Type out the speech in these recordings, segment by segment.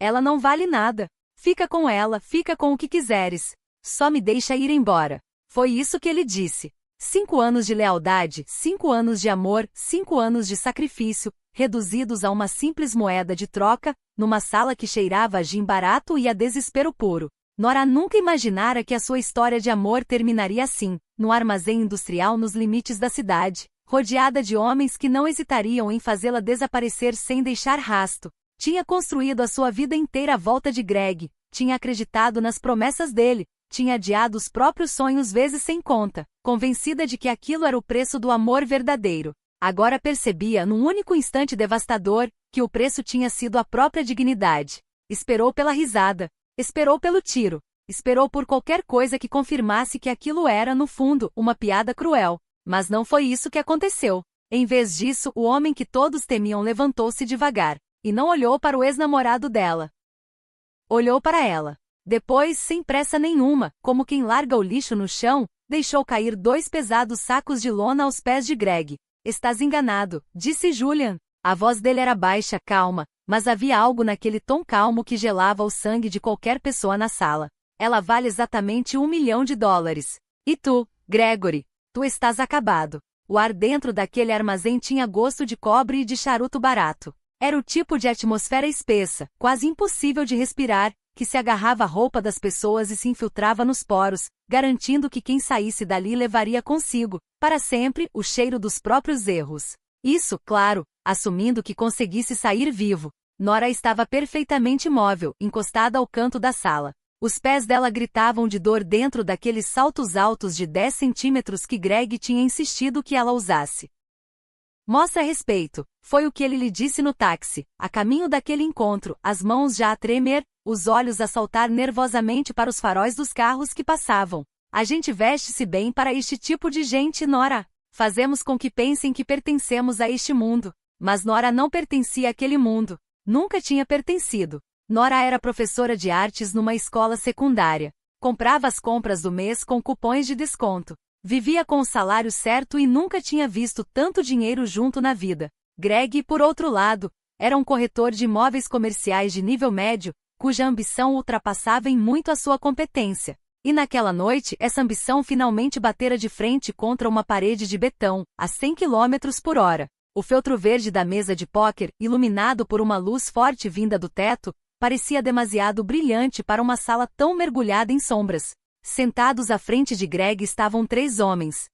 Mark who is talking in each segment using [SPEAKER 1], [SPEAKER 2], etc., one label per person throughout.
[SPEAKER 1] Ela não vale nada. Fica com ela, fica com o que quiseres. Só me deixa ir embora. Foi isso que ele disse. 5 anos de lealdade, 5 anos de amor, 5 anos de sacrifício, reduzidos a uma simples moeda de troca, numa sala que cheirava a gin barato e a desespero puro. Nora nunca imaginara que a sua história de amor terminaria assim, no armazém industrial nos limites da cidade, rodeada de homens que não hesitariam em fazê-la desaparecer sem deixar rasto. Tinha construído a sua vida inteira à volta de Greg, tinha acreditado nas promessas dele, tinha adiado os próprios sonhos vezes sem conta, convencida de que aquilo era o preço do amor verdadeiro. Agora percebia, num único instante devastador, que o preço tinha sido a própria dignidade. Esperou pela risada, esperou pelo tiro, esperou por qualquer coisa que confirmasse que aquilo era, no fundo, uma piada cruel. Mas não foi isso que aconteceu. Em vez disso, o homem que todos temiam levantou-se devagar, e não olhou para o ex-namorado dela. Olhou para ela. Depois, sem pressa nenhuma, como quem larga o lixo no chão, deixou cair 2 pesados sacos de lona aos pés de Greg. Estás enganado, disse Julian. A voz dele era baixa, calma, mas havia algo naquele tom calmo que gelava o sangue de qualquer pessoa na sala. Ela vale exatamente $1 milhão. E tu, Gregory? Tu estás acabado. O ar dentro daquele armazém tinha gosto de cobre e de charuto barato. Era o tipo de atmosfera espessa, quase impossível de respirar, que se agarrava à roupa das pessoas e se infiltrava nos poros, garantindo que quem saísse dali levaria consigo, para sempre, o cheiro dos próprios erros. Isso, claro, assumindo que conseguisse sair vivo. Nora estava perfeitamente imóvel, encostada ao canto da sala. Os pés dela gritavam de dor dentro daqueles saltos altos de 10 centímetros que Greg tinha insistido que ela usasse. Mostra respeito, foi o que ele lhe disse no táxi, a caminho daquele encontro, as mãos já a tremer, os olhos a saltar nervosamente para os faróis dos carros que passavam. A gente veste-se bem para este tipo de gente, Nora. Fazemos com que pensem que pertencemos a este mundo. Mas Nora não pertencia àquele mundo. Nunca tinha pertencido. Nora era professora de artes numa escola secundária. Comprava as compras do mês com cupons de desconto. Vivia com o salário certo e nunca tinha visto tanto dinheiro junto na vida. Greg, por outro lado, era um corretor de imóveis comerciais de nível médio, cuja ambição ultrapassava em muito a sua competência. E naquela noite, essa ambição finalmente batera de frente contra uma parede de betão, a 100 km/h. O feltro verde da mesa de póquer, iluminado por uma luz forte vinda do teto, parecia demasiado brilhante para uma sala tão mergulhada em sombras. Sentados à frente de Greg estavam 3 homens.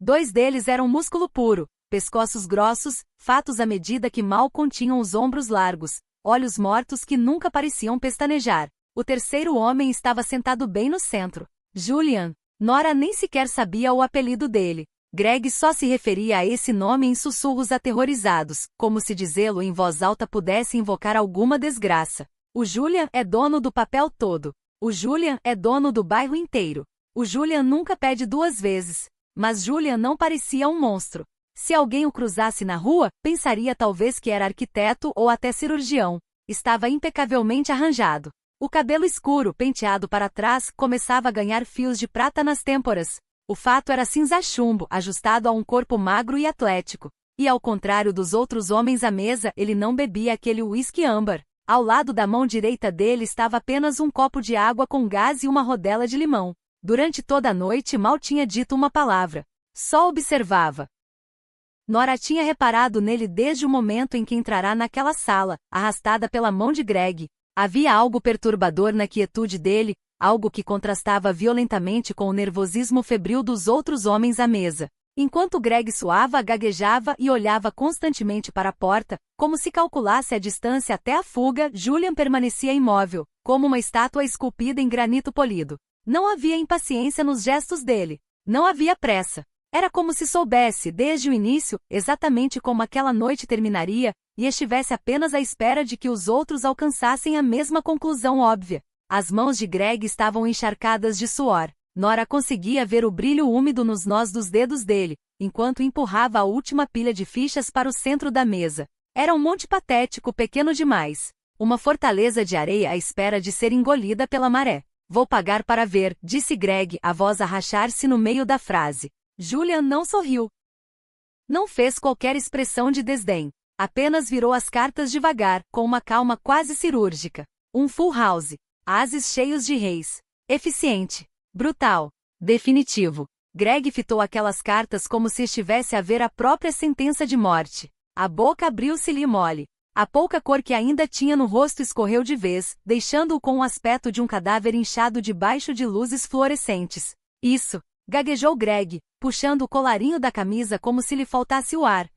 [SPEAKER 1] 2 deles eram músculo puro, pescoços grossos, fatos à medida que mal continham os ombros largos, olhos mortos que nunca pareciam pestanejar. O terceiro homem estava sentado bem no centro. Julian. Nora nem sequer sabia o apelido dele. Greg só se referia a esse nome em sussurros aterrorizados, como se dizê-lo em voz alta pudesse invocar alguma desgraça. O Julian é dono do papel todo. O Julian é dono do bairro inteiro. O Julian nunca pede 2 vezes. Mas Julian não parecia um monstro. Se alguém o cruzasse na rua, pensaria talvez que era arquiteto ou até cirurgião. Estava impecavelmente arranjado. O cabelo escuro, penteado para trás, começava a ganhar fios de prata nas têmporas. O fato era cinza-chumbo, ajustado a um corpo magro e atlético. E ao contrário dos outros homens à mesa, ele não bebia aquele uísque âmbar. Ao lado da mão direita dele estava apenas um copo de água com gás e uma rodela de limão. Durante toda a noite mal tinha dito uma palavra. Só observava. Nora tinha reparado nele desde o momento em que entrara naquela sala, arrastada pela mão de Greg. Havia algo perturbador na quietude dele, algo que contrastava violentamente com o nervosismo febril dos outros homens à mesa. Enquanto Greg suava, gaguejava e olhava constantemente para a porta, como se calculasse a distância até a fuga, Julian permanecia imóvel, como uma estátua esculpida em granito polido. Não havia impaciência nos gestos dele. Não havia pressa. Era como se soubesse, desde o início, exatamente como aquela noite terminaria, e estivesse apenas à espera de que os outros alcançassem a mesma conclusão óbvia. As mãos de Greg estavam encharcadas de suor. Nora conseguia ver o brilho úmido nos nós dos dedos dele, enquanto empurrava a última pilha de fichas para o centro da mesa. Era um monte patético, pequeno demais. Uma fortaleza de areia à espera de ser engolida pela maré. Vou pagar para ver, disse Greg, a voz a rachar-se no meio da frase. Julian não sorriu. Não fez qualquer expressão de desdém. Apenas virou as cartas devagar, com uma calma quase cirúrgica. Um full house. Ases cheios de reis. Eficiente. Brutal. Definitivo. Greg fitou aquelas cartas como se estivesse a ver a própria sentença de morte. A boca abriu-se-lhe mole. A pouca cor que ainda tinha no rosto escorreu de vez, deixando-o com o aspecto de um cadáver inchado debaixo de luzes fluorescentes. Isso, gaguejou Greg, puxando o colarinho da camisa como se lhe faltasse o ar.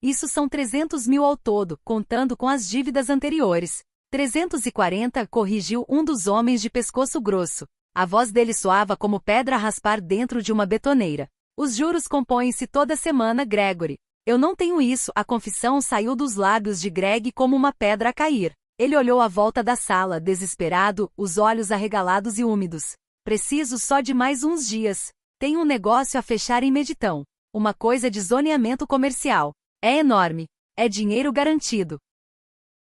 [SPEAKER 1] Isso são 300 mil ao todo, contando com as dívidas anteriores. 340, corrigiu um dos homens de pescoço grosso. A voz dele soava como pedra a raspar dentro de uma betoneira. Os juros compõem-se toda semana, Gregory. Eu não tenho isso. A confissão saiu dos lábios de Greg como uma pedra a cair. Ele olhou à volta da sala, desesperado, os olhos arregalados e úmidos. Preciso só de mais uns dias. Tenho um negócio a fechar em Meditão. Uma coisa de zoneamento comercial. É enorme. É dinheiro garantido.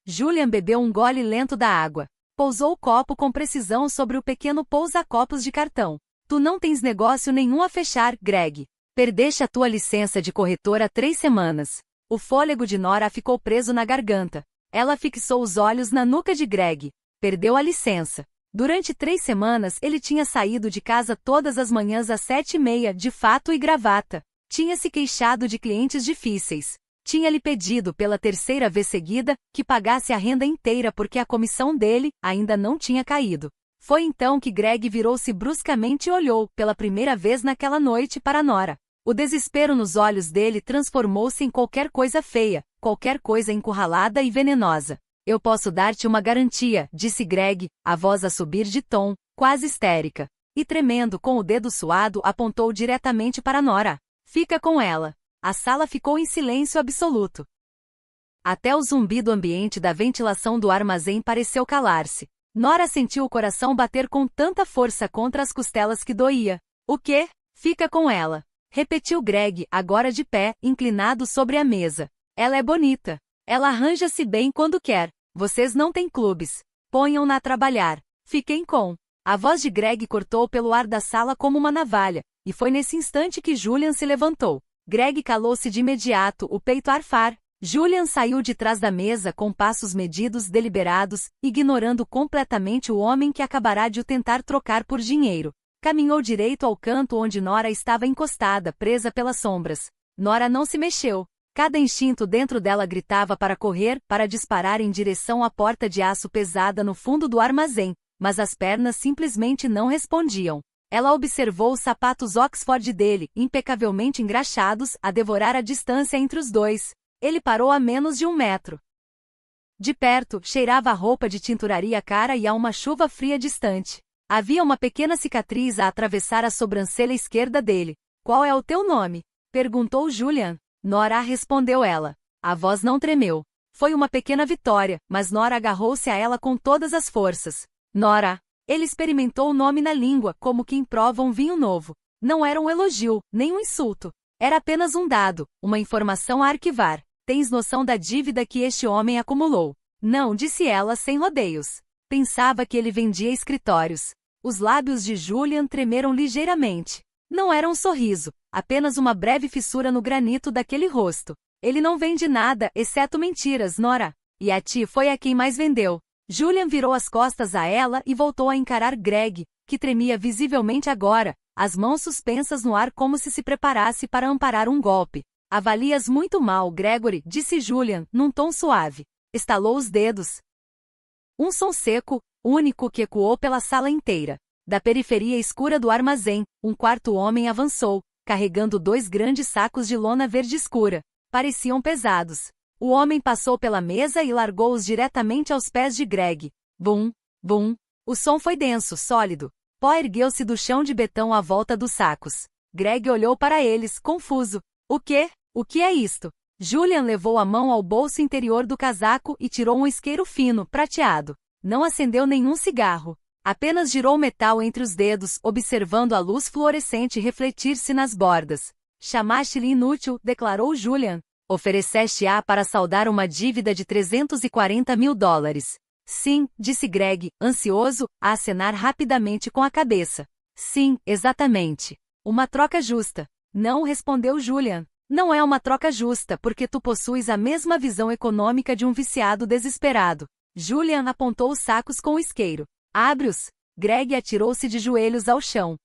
[SPEAKER 1] Julian bebeu um gole lento da água. Pousou o copo com precisão sobre o pequeno pousa-copos de cartão. Tu não tens negócio nenhum a fechar, Greg. Perdeste a tua licença de corretor há 3 semanas. O fôlego de Nora ficou preso na garganta. Ela fixou os olhos na nuca de Greg. Perdeu a licença. Durante 3 semanas ele tinha saído de casa todas as manhãs às 7h30, de fato e gravata. Tinha se queixado de clientes difíceis. Tinha-lhe pedido pela 3ª vez seguida que pagasse a renda inteira porque a comissão dele ainda não tinha caído. Foi então que Greg virou-se bruscamente e olhou, pela primeira vez naquela noite, para Nora. O desespero nos olhos dele transformou-se em qualquer coisa feia, qualquer coisa encurralada e venenosa. Eu posso dar-te uma garantia, disse Greg, a voz a subir de tom, quase histérica. E tremendo com o dedo suado apontou diretamente para Nora. Fica com ela. A sala ficou em silêncio absoluto. Até o zumbi do ambiente da ventilação do armazém pareceu calar-se. Nora sentiu o coração bater com tanta força contra as costelas que doía. O quê? Fica com ela. Repetiu Greg, agora de pé, inclinado sobre a mesa. Ela é bonita. Ela arranja-se bem quando quer. Vocês não têm clubes. Ponham-na a trabalhar. Fiquem com. A voz de Greg cortou pelo ar da sala como uma navalha, e foi nesse instante que Julian se levantou. Greg calou-se de imediato, o peito a arfar. Julian saiu de trás da mesa com passos medidos, deliberados, ignorando completamente o homem que acabará de o tentar trocar por dinheiro. Caminhou direito ao canto onde Nora estava encostada, presa pelas sombras. Nora não se mexeu. Cada instinto dentro dela gritava para correr, para disparar em direção à porta de aço pesada no fundo do armazém, mas as pernas simplesmente não respondiam. Ela observou os sapatos Oxford dele, impecavelmente engraxados, a devorar a distância entre os dois. Ele parou a menos de 1 metro. De perto, cheirava a roupa de tinturaria cara e a uma chuva fria distante. Havia uma pequena cicatriz a atravessar a sobrancelha esquerda dele. Qual é o teu nome? Perguntou Julian. Nora, respondeu ela. A voz não tremeu. Foi uma pequena vitória, mas Nora agarrou-se a ela com todas as forças. Nora. Ele experimentou o nome na língua, como quem prova um vinho novo. Não era um elogio, nem um insulto. Era apenas um dado, uma informação a arquivar. Tens noção da dívida que este homem acumulou? Não, disse ela sem rodeios. Pensava que ele vendia escritórios. Os lábios de Julian tremeram ligeiramente. Não era um sorriso, apenas uma breve fissura no granito daquele rosto. Ele não vende nada, exceto mentiras, Nora. E a ti foi a quem mais vendeu. Julian virou as costas a ela e voltou a encarar Greg, que tremia visivelmente agora, as mãos suspensas no ar como se preparasse para amparar um golpe. Avalias muito mal, Gregory, disse Julian, num tom suave. Estalou os dedos. Um som seco, único que ecoou pela sala inteira. Da periferia escura do armazém, um quarto homem avançou, carregando 2 grandes sacos de lona verde escura. Pareciam pesados. O homem passou pela mesa e largou-os diretamente aos pés de Greg. Bum, bum. O som foi denso, sólido. Pó ergueu-se do chão de betão à volta dos sacos. Greg olhou para eles, confuso. O quê? O que é isto? Julian levou a mão ao bolso interior do casaco e tirou um isqueiro fino, prateado. Não acendeu nenhum cigarro. Apenas girou o metal entre os dedos, observando a luz fluorescente refletir-se nas bordas. Chamaste-lhe inútil, declarou Julian. Ofereceste-a para saldar uma dívida de 340 mil dólares. Sim, disse Greg, ansioso, a acenar rapidamente com a cabeça. Sim, exatamente. Uma troca justa. Não, respondeu Julian. Não é uma troca justa porque tu possuis a mesma visão econômica de um viciado desesperado. Julian apontou os sacos com o isqueiro. Abre-os. Greg atirou-se de joelhos ao chão.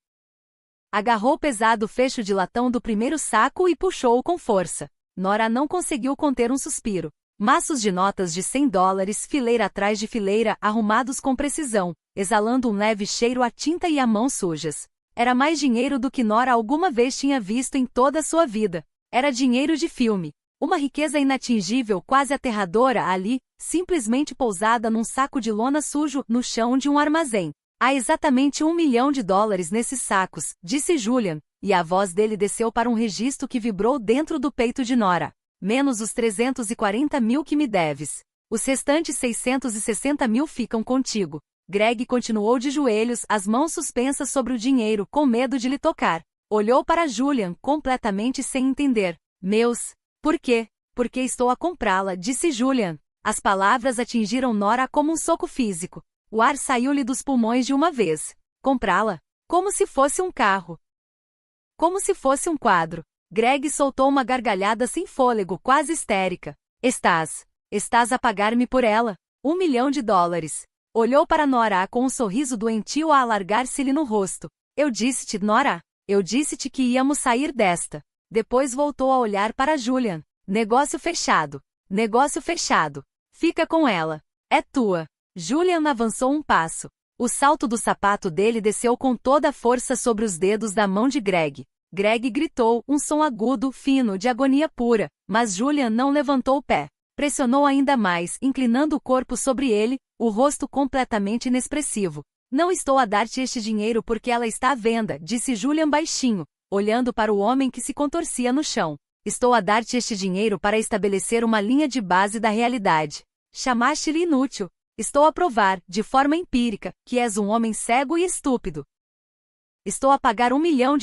[SPEAKER 1] Agarrou o pesado fecho de latão do primeiro saco e puxou-o com força. Nora não conseguiu conter um suspiro. Maços de notas de $100, fileira atrás de fileira, arrumados com precisão, exalando um leve cheiro a tinta e a mãos sujas. Era mais dinheiro do que Nora alguma vez tinha visto em toda a sua vida. Era dinheiro de filme. Uma riqueza inatingível, quase aterradora ali, simplesmente pousada num saco de lona sujo no chão de um armazém. Há exatamente $1 milhão nesses sacos, disse Julian, e a voz dele desceu para um registro que vibrou dentro do peito de Nora. Menos os 340 mil que me deves. Os restantes 660 mil ficam contigo. Greg continuou de joelhos, as mãos suspensas sobre o dinheiro, com medo de lhe tocar. Olhou para Julian, completamente sem entender. Por quê? Porque estou a comprá-la, disse Julian. As palavras atingiram Nora como um soco físico. O ar saiu-lhe dos pulmões de uma vez. Comprá-la? Como se fosse um carro. Como se fosse um quadro. Greg soltou uma gargalhada sem fôlego, quase histérica. Estás a pagar-me por ela? $1 milhão. Olhou para Nora com um sorriso doentio a alargar-se-lhe no rosto. Eu disse-te, Nora. Eu disse-te que íamos sair desta. Depois voltou a olhar para Julian. Negócio fechado. Negócio fechado. Fica com ela. É tua. Julian avançou um passo. O salto do sapato dele desceu com toda a força sobre os dedos da mão de Greg. Greg gritou, um som agudo, fino, de agonia pura, mas Julian não levantou o pé. Pressionou ainda mais, inclinando o corpo sobre ele, o rosto completamente inexpressivo. Não estou a dar-te este dinheiro porque ela está à venda, disse Julian baixinho, olhando para o homem que se contorcia no chão. Estou a dar-te este dinheiro para estabelecer uma linha de base da realidade. Chamaste-lhe inútil. Estou a provar, de forma empírica, que és um homem cego e estúpido. Estou a pagar $1 milhão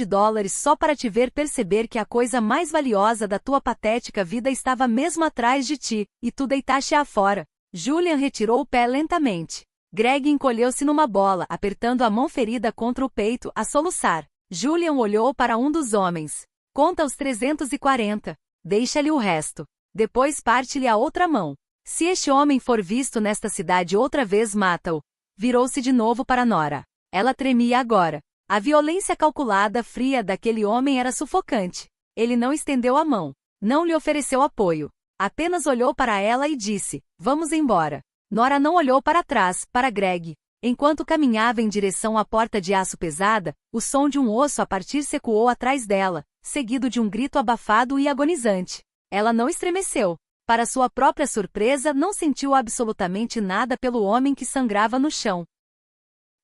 [SPEAKER 1] só para te ver perceber que a coisa mais valiosa da tua patética vida estava mesmo atrás de ti, e tu deitaste-a fora. Julian retirou o pé lentamente. Greg encolheu-se numa bola, apertando a mão ferida contra o peito, a soluçar. Julian olhou para um dos homens. Conta os 340. Deixa-lhe o resto. Depois parte-lhe a outra mão. Se este homem for visto nesta cidade outra vez, mata-o. Virou-se de novo para Nora. Ela tremia agora. A violência calculada, fria daquele homem era sufocante. Ele não estendeu a mão. Não lhe ofereceu apoio. Apenas olhou para ela e disse, vamos embora. Nora não olhou para trás, para Greg. Enquanto caminhava em direção à porta de aço pesada, o som de um osso a partir se ecoou atrás dela, seguido de um grito abafado e agonizante. Ela não estremeceu. Para sua própria surpresa, não sentiu absolutamente nada pelo homem que sangrava no chão.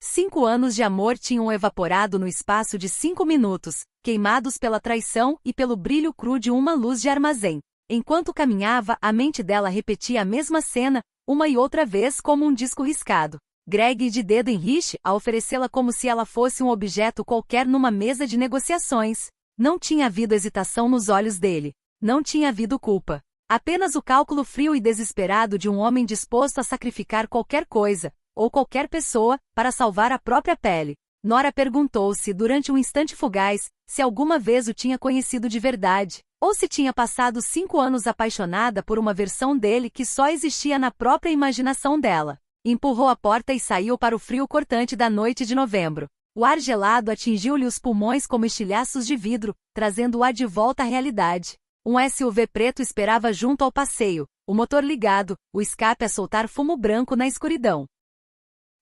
[SPEAKER 1] 5 anos de amor tinham evaporado no espaço de 5 minutos, queimados pela traição e pelo brilho cru de uma luz de armazém. Enquanto caminhava, a mente dela repetia a mesma cena, uma e outra vez como um disco riscado. Greg de dedo em rixe, a oferecê-la como se ela fosse um objeto qualquer numa mesa de negociações. Não tinha havido hesitação nos olhos dele. Não tinha havido culpa. Apenas o cálculo frio e desesperado de um homem disposto a sacrificar qualquer coisa, ou qualquer pessoa, para salvar a própria pele. Nora perguntou-se, durante um instante fugaz, se alguma vez o tinha conhecido de verdade, ou se tinha passado 5 anos apaixonada por uma versão dele que só existia na própria imaginação dela. Empurrou a porta e saiu para o frio cortante da noite de novembro. O ar gelado atingiu-lhe os pulmões como estilhaços de vidro, trazendo-a de volta à realidade. Um SUV preto esperava junto ao passeio, o motor ligado, o escape a soltar fumo branco na escuridão.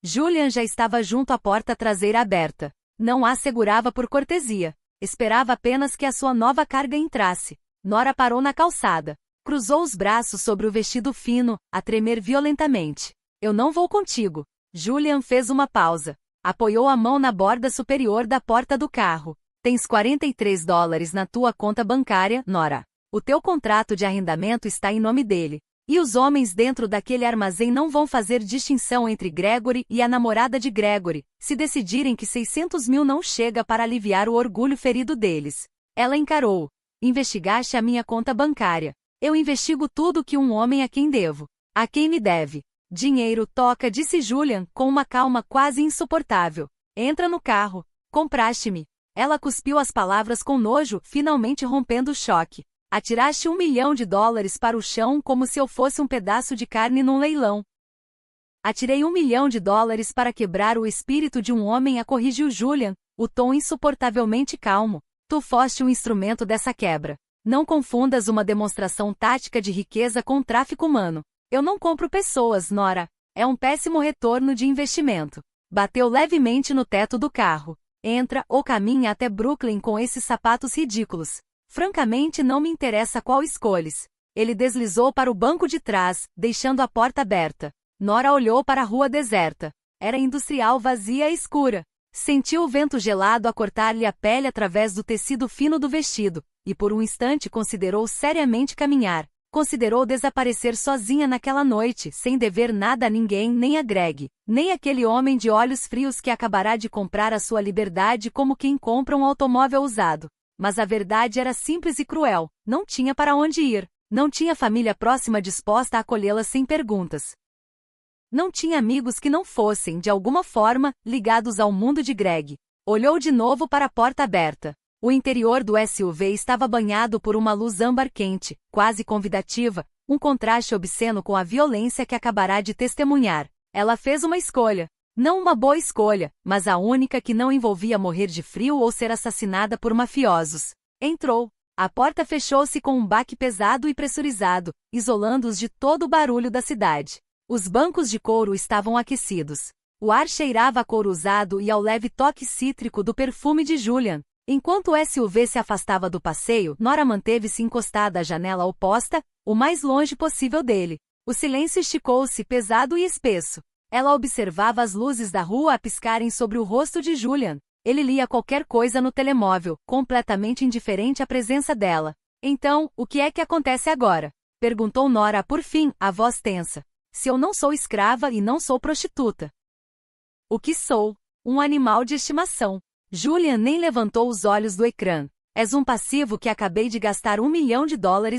[SPEAKER 1] Julian já estava junto à porta traseira aberta. Não a segurava por cortesia. Esperava apenas que a sua nova carga entrasse. Nora parou na calçada. Cruzou os braços sobre o vestido fino, a tremer violentamente. Eu não vou contigo. Julian fez uma pausa. Apoiou a mão na borda superior da porta do carro. Tens $43 na tua conta bancária, Nora. O teu contrato de arrendamento está em nome dele. E os homens dentro daquele armazém não vão fazer distinção entre Gregory e a namorada de Gregory, se decidirem que 600 mil não chega para aliviar o orgulho ferido deles. Ela encarou. Investigaste a minha conta bancária. Eu investigo tudo que um homem a quem devo. A quem me deve. Dinheiro toca, disse Julian, com uma calma quase insuportável. Entra no carro. Compraste-me. Ela cuspiu as palavras com nojo, finalmente rompendo o choque. Atiraste $1 milhão para o chão como se eu fosse um pedaço de carne num leilão. Atirei $1 milhão para quebrar o espírito de um homem, corrigiu Julian, o tom insuportavelmente calmo. Tu foste um instrumento dessa quebra. Não confundas uma demonstração tática de riqueza com tráfico humano. Eu não compro pessoas, Nora. É um péssimo retorno de investimento. Bateu levemente no teto do carro. Entra ou caminha até Brooklyn com esses sapatos ridículos. Francamente não me interessa qual escolhes. Ele deslizou para o banco de trás, deixando a porta aberta. Nora olhou para a rua deserta. Era industrial, vazia e escura. Sentiu o vento gelado a cortar-lhe a pele através do tecido fino do vestido, e por um instante considerou seriamente caminhar. Considerou desaparecer sozinha naquela noite, sem dever nada a ninguém, nem a Greg, nem aquele homem de olhos frios que acabará de comprar a sua liberdade como quem compra um automóvel usado. Mas a verdade era simples e cruel: não tinha para onde ir, não tinha família próxima disposta a acolhê-la sem perguntas. Não tinha amigos que não fossem, de alguma forma, ligados ao mundo de Greg. Olhou de novo para a porta aberta. O interior do SUV estava banhado por uma luz âmbar quente, quase convidativa, um contraste obsceno com a violência que acabará de testemunhar. Ela fez uma escolha. Não uma boa escolha, mas a única que não envolvia morrer de frio ou ser assassinada por mafiosos. Entrou. A porta fechou-se com um baque pesado e pressurizado, isolando-os de todo o barulho da cidade. Os bancos de couro estavam aquecidos. O ar cheirava a couro usado e ao leve toque cítrico do perfume de Julian. Enquanto o SUV se afastava do passeio, Nora manteve-se encostada à janela oposta, o mais longe possível dele. O silêncio esticou-se, pesado e espesso. Ela observava as luzes da rua a piscarem sobre o rosto de Julian. Ele lia qualquer coisa no telemóvel, completamente indiferente à presença dela. Então, o que é que acontece agora? Perguntou Nora por fim, a voz tensa. Se eu não sou escrava e não sou prostituta. O que sou? Um animal de estimação. Julian nem levantou os olhos do ecrã. És um passivo que acabei de gastar $1 milhão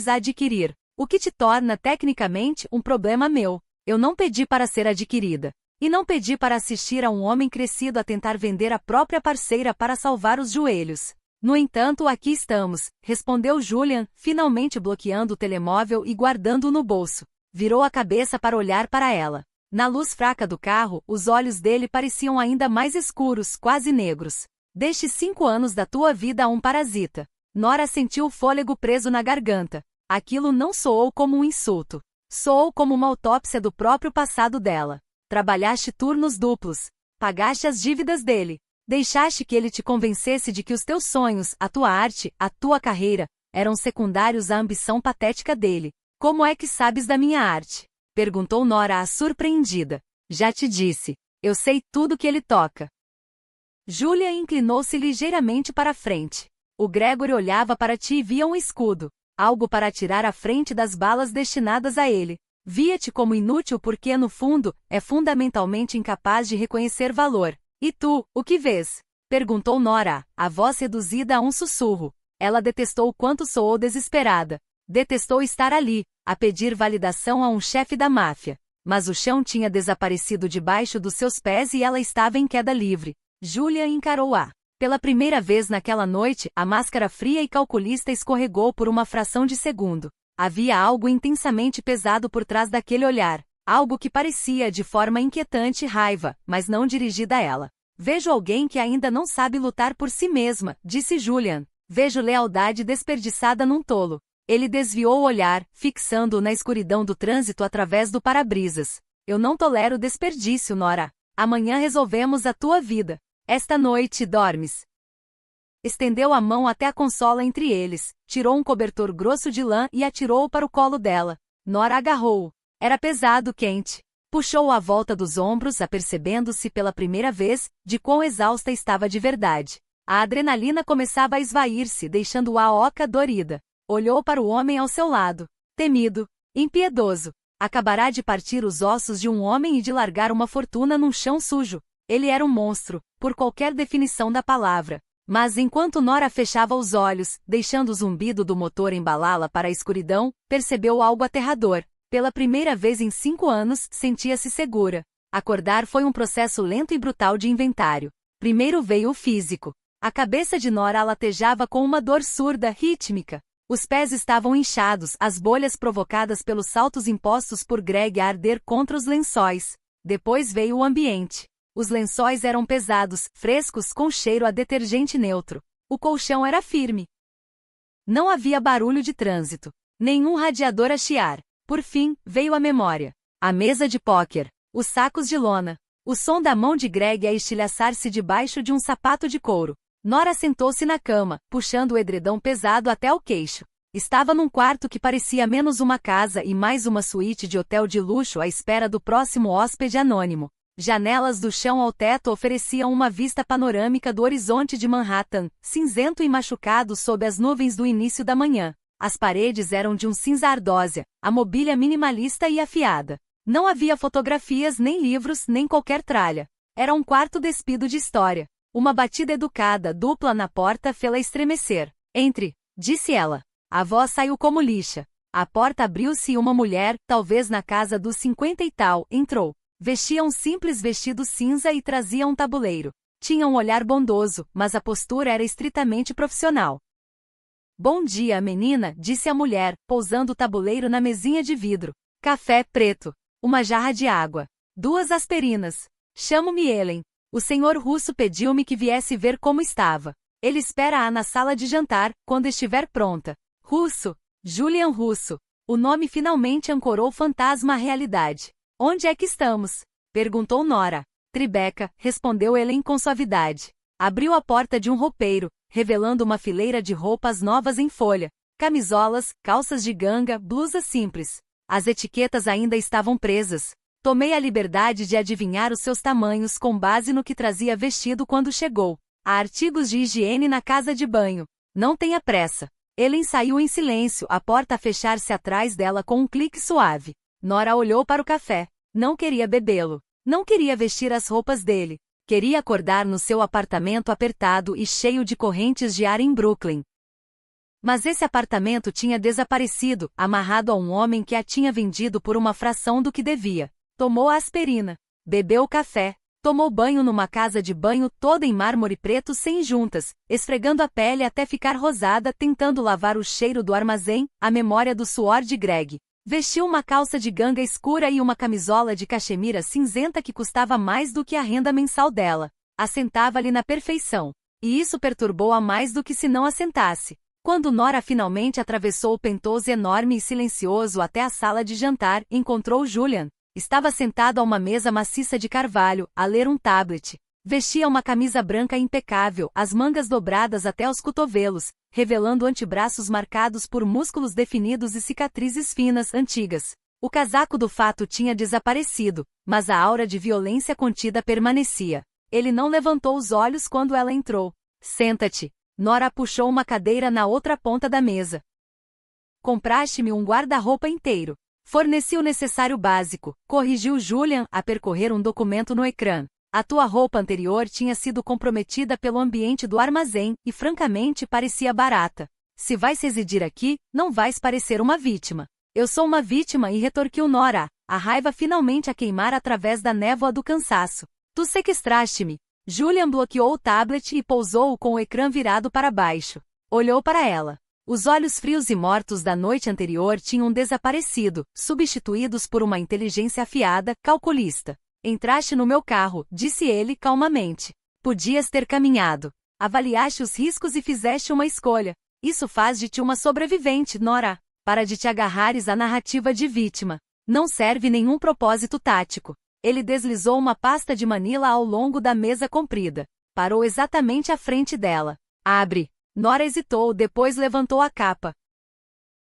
[SPEAKER 1] a adquirir. O que te torna, tecnicamente, um problema meu. Eu não pedi para ser adquirida. E não pedi para assistir a um homem crescido a tentar vender a própria parceira para salvar os joelhos. No entanto, aqui estamos, respondeu Julian, finalmente bloqueando o telemóvel e guardando-o no bolso. Virou a cabeça para olhar para ela. Na luz fraca do carro, os olhos dele pareciam ainda mais escuros, quase negros. Deste 5 anos da tua vida a um parasita. Nora sentiu o fôlego preso na garganta. Aquilo não soou como um insulto. Soou como uma autópsia do próprio passado dela. Trabalhaste turnos duplos. Pagaste as dívidas dele. Deixaste que ele te convencesse de que os teus sonhos, a tua arte, a tua carreira, eram secundários à ambição patética dele. Como é que sabes da minha arte? Perguntou Nora, surpreendida. Já te disse. Eu sei tudo que ele toca. Julia inclinou-se ligeiramente para a frente. O Gregory olhava para ti e via um escudo. Algo para atirar à frente das balas destinadas a ele. Via-te como inútil porque, no fundo, é fundamentalmente incapaz de reconhecer valor. E tu, o que vês? Perguntou Nora, a voz reduzida a um sussurro. Ela detestou o quanto soou desesperada. Detestou estar ali, a pedir validação a um chefe da máfia. Mas o chão tinha desaparecido debaixo dos seus pés e ela estava em queda livre. Julia encarou-a. Pela primeira vez naquela noite, a máscara fria e calculista escorregou por uma fração de segundo. Havia algo intensamente pesado por trás daquele olhar. Algo que parecia, de forma inquietante, raiva, mas não dirigida a ela. Vejo alguém que ainda não sabe lutar por si mesma, disse Julian. Vejo lealdade desperdiçada num tolo. Ele desviou o olhar, fixando-o na escuridão do trânsito através do para-brisas. Eu não tolero desperdício, Nora. Amanhã resolvemos a tua vida. Esta noite dormes. Estendeu a mão até a consola entre eles, tirou um cobertor grosso de lã e atirou-o para o colo dela. Nora agarrou-o. Era pesado, quente. Puxou-o à volta dos ombros, apercebendo-se pela primeira vez de quão exausta estava de verdade. A adrenalina começava a esvair-se, deixando-a a oca dorida. Olhou para o homem ao seu lado. Temido. Impiedoso. Acabará de partir os ossos de um homem e de largar uma fortuna num chão sujo. Ele era um monstro, por qualquer definição da palavra. Mas enquanto Nora fechava os olhos, deixando o zumbido do motor embalá-la para a escuridão, percebeu algo aterrador. Pela primeira vez em 5 anos, sentia-se segura. Acordar foi um processo lento e brutal de inventário. Primeiro veio o físico. A cabeça de Nora latejava com uma dor surda, rítmica. Os pés estavam inchados, as bolhas provocadas pelos saltos impostos por Greg a arder contra os lençóis. Depois veio o ambiente. Os lençóis eram pesados, frescos, com cheiro a detergente neutro. O colchão era firme. Não havia barulho de trânsito. Nenhum radiador a chiar. Por fim, veio a memória. A mesa de póquer. Os sacos de lona. O som da mão de Greg a estilhaçar-se debaixo de um sapato de couro. Nora sentou-se na cama, puxando o edredom pesado até o queixo. Estava num quarto que parecia menos uma casa e mais uma suíte de hotel de luxo à espera do próximo hóspede anônimo. Janelas do chão ao teto ofereciam uma vista panorâmica do horizonte de Manhattan, cinzento e machucado sob as nuvens do início da manhã. As paredes eram de um cinza ardósia, a mobília minimalista e afiada. Não havia fotografias, nem livros, nem qualquer tralha. Era um quarto despido de história. Uma batida educada, dupla na porta, fê-la estremecer. Entre, disse ela. A voz saiu como lixa. A porta abriu-se e uma mulher, talvez na casa dos 50 e tal, entrou. Vestia um simples vestido cinza e trazia um tabuleiro. Tinha um olhar bondoso, mas a postura era estritamente profissional. Bom dia, menina, disse a mulher, pousando o tabuleiro na mesinha de vidro. Café preto. Uma jarra de água. 2 aspirinas. Chamo-me Ellen. O senhor Russo pediu-me que viesse ver como estava. Ele espera-a na sala de jantar, quando estiver pronta. Russo. Julian Russo. O nome finalmente ancorou o fantasma à realidade. Onde é que estamos? Perguntou Nora. Tribeca, respondeu Ellen com suavidade. Abriu a porta de um roupeiro, revelando uma fileira de roupas novas em folha. Camisolas, calças de ganga, blusas simples. As etiquetas ainda estavam presas. Tomei a liberdade de adivinhar os seus tamanhos com base no que trazia vestido quando chegou. Há artigos de higiene na casa de banho. Não tenha pressa. Ellen saiu em silêncio, a porta a fechar-se atrás dela com um clique suave. Nora olhou para o café. Não queria bebê-lo. Não queria vestir as roupas dele. Queria acordar no seu apartamento apertado e cheio de correntes de ar em Brooklyn. Mas esse apartamento tinha desaparecido, amarrado a um homem que a tinha vendido por uma fração do que devia. Tomou a aspirina. Bebeu o café. Tomou banho numa casa de banho toda em mármore preto sem juntas, esfregando a pele até ficar rosada tentando lavar o cheiro do armazém, a memória do suor de Greg. Vestiu uma calça de ganga escura e uma camisola de cachemira cinzenta que custava mais do que a renda mensal dela. Assentava-lhe na perfeição. E isso perturbou-a mais do que se não assentasse. Quando Nora finalmente atravessou o pentoso enorme e silencioso até a sala de jantar, encontrou Julian. Estava sentado a uma mesa maciça de carvalho, a ler um tablet. Vestia uma camisa branca impecável, as mangas dobradas até os cotovelos, revelando antebraços marcados por músculos definidos e cicatrizes finas, antigas. O casaco do fato tinha desaparecido, mas a aura de violência contida permanecia. Ele não levantou os olhos quando ela entrou. Senta-te. Nora puxou uma cadeira na outra ponta da mesa. Compraste-me um guarda-roupa inteiro. Forneci o necessário básico, corrigiu Julian a percorrer um documento no ecrã. A tua roupa anterior tinha sido comprometida pelo ambiente do armazém e francamente parecia barata. Se vais residir aqui, não vais parecer uma vítima. Eu sou uma vítima e retorquiu Nora, a raiva finalmente a queimar através da névoa do cansaço. Tu sequestraste-me. Julian bloqueou o tablet e pousou-o com o ecrã virado para baixo. Olhou para ela. Os olhos frios e mortos da noite anterior tinham desaparecido, substituídos por uma inteligência afiada, calculista. Entraste no meu carro, disse ele calmamente. Podias ter caminhado. Avaliaste os riscos e fizeste uma escolha. Isso faz de ti uma sobrevivente, Nora. Para de te agarrares à narrativa de vítima. Não serve nenhum propósito tático. Ele deslizou uma pasta de manila ao longo da mesa comprida. Parou exatamente à frente dela. Abre. Nora hesitou, depois levantou a capa.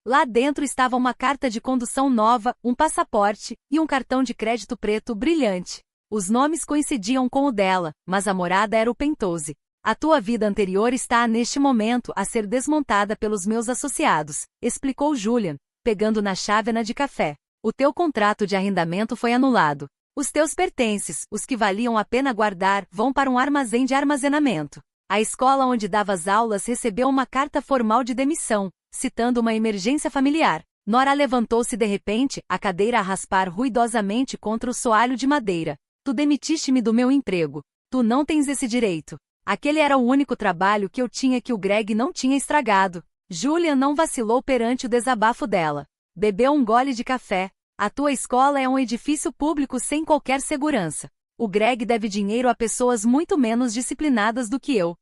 [SPEAKER 1] Lá dentro estava uma carta de condução nova, um passaporte e um cartão de crédito preto brilhante. Os nomes coincidiam com o dela, mas a morada era o Pentose. A tua vida anterior está neste momento a ser desmontada pelos meus associados, explicou Julian, pegando na chávena de café. O teu contrato de arrendamento foi anulado. Os teus pertences, os que valiam a pena guardar, vão para um armazém de armazenamento. A escola onde davas aulas recebeu uma carta formal de demissão, citando uma emergência familiar. Nora levantou-se de repente, a cadeira a raspar ruidosamente contra o soalho de madeira. Tu demitiste-me do meu emprego. Tu não tens esse direito. Aquele era o único trabalho que eu tinha que o Greg não tinha estragado. Julian não vacilou perante o desabafo dela. Bebeu um gole de café. A tua escola é um edifício público sem qualquer segurança. O Greg deve dinheiro a pessoas muito menos disciplinadas do que eu.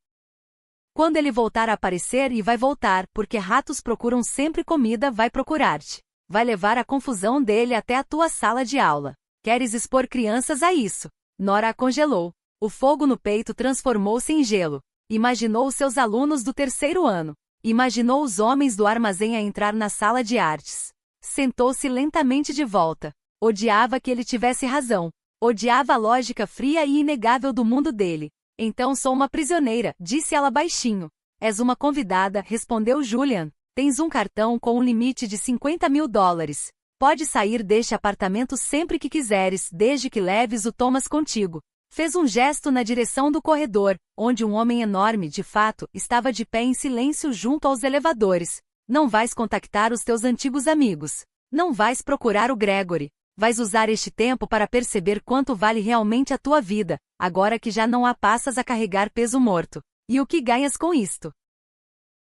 [SPEAKER 1] Quando ele voltar a aparecer, e vai voltar, porque ratos procuram sempre comida, vai procurar-te. Vai levar a confusão dele até a tua sala de aula. Queres expor crianças a isso? Nora a congelou. O fogo no peito transformou-se em gelo. Imaginou seus alunos do terceiro ano. Imaginou os homens do armazém a entrar na sala de artes. Sentou-se lentamente de volta. Odiava que ele tivesse razão. Odiava a lógica fria e inegável do mundo dele. Então sou uma prisioneira, disse ela baixinho. És uma convidada, respondeu Julian. Tens um cartão com um limite de $50.000. Pode sair deste apartamento sempre que quiseres, desde que leves o Thomas contigo. Fez um gesto na direção do corredor, onde um homem enorme, de fato, estava de pé em silêncio junto aos elevadores. Não vais contactar os teus antigos amigos. Não vais procurar o Gregory. Vais usar este tempo para perceber quanto vale realmente a tua vida, agora que já não há passas a carregar peso morto. E o que ganhas com isto?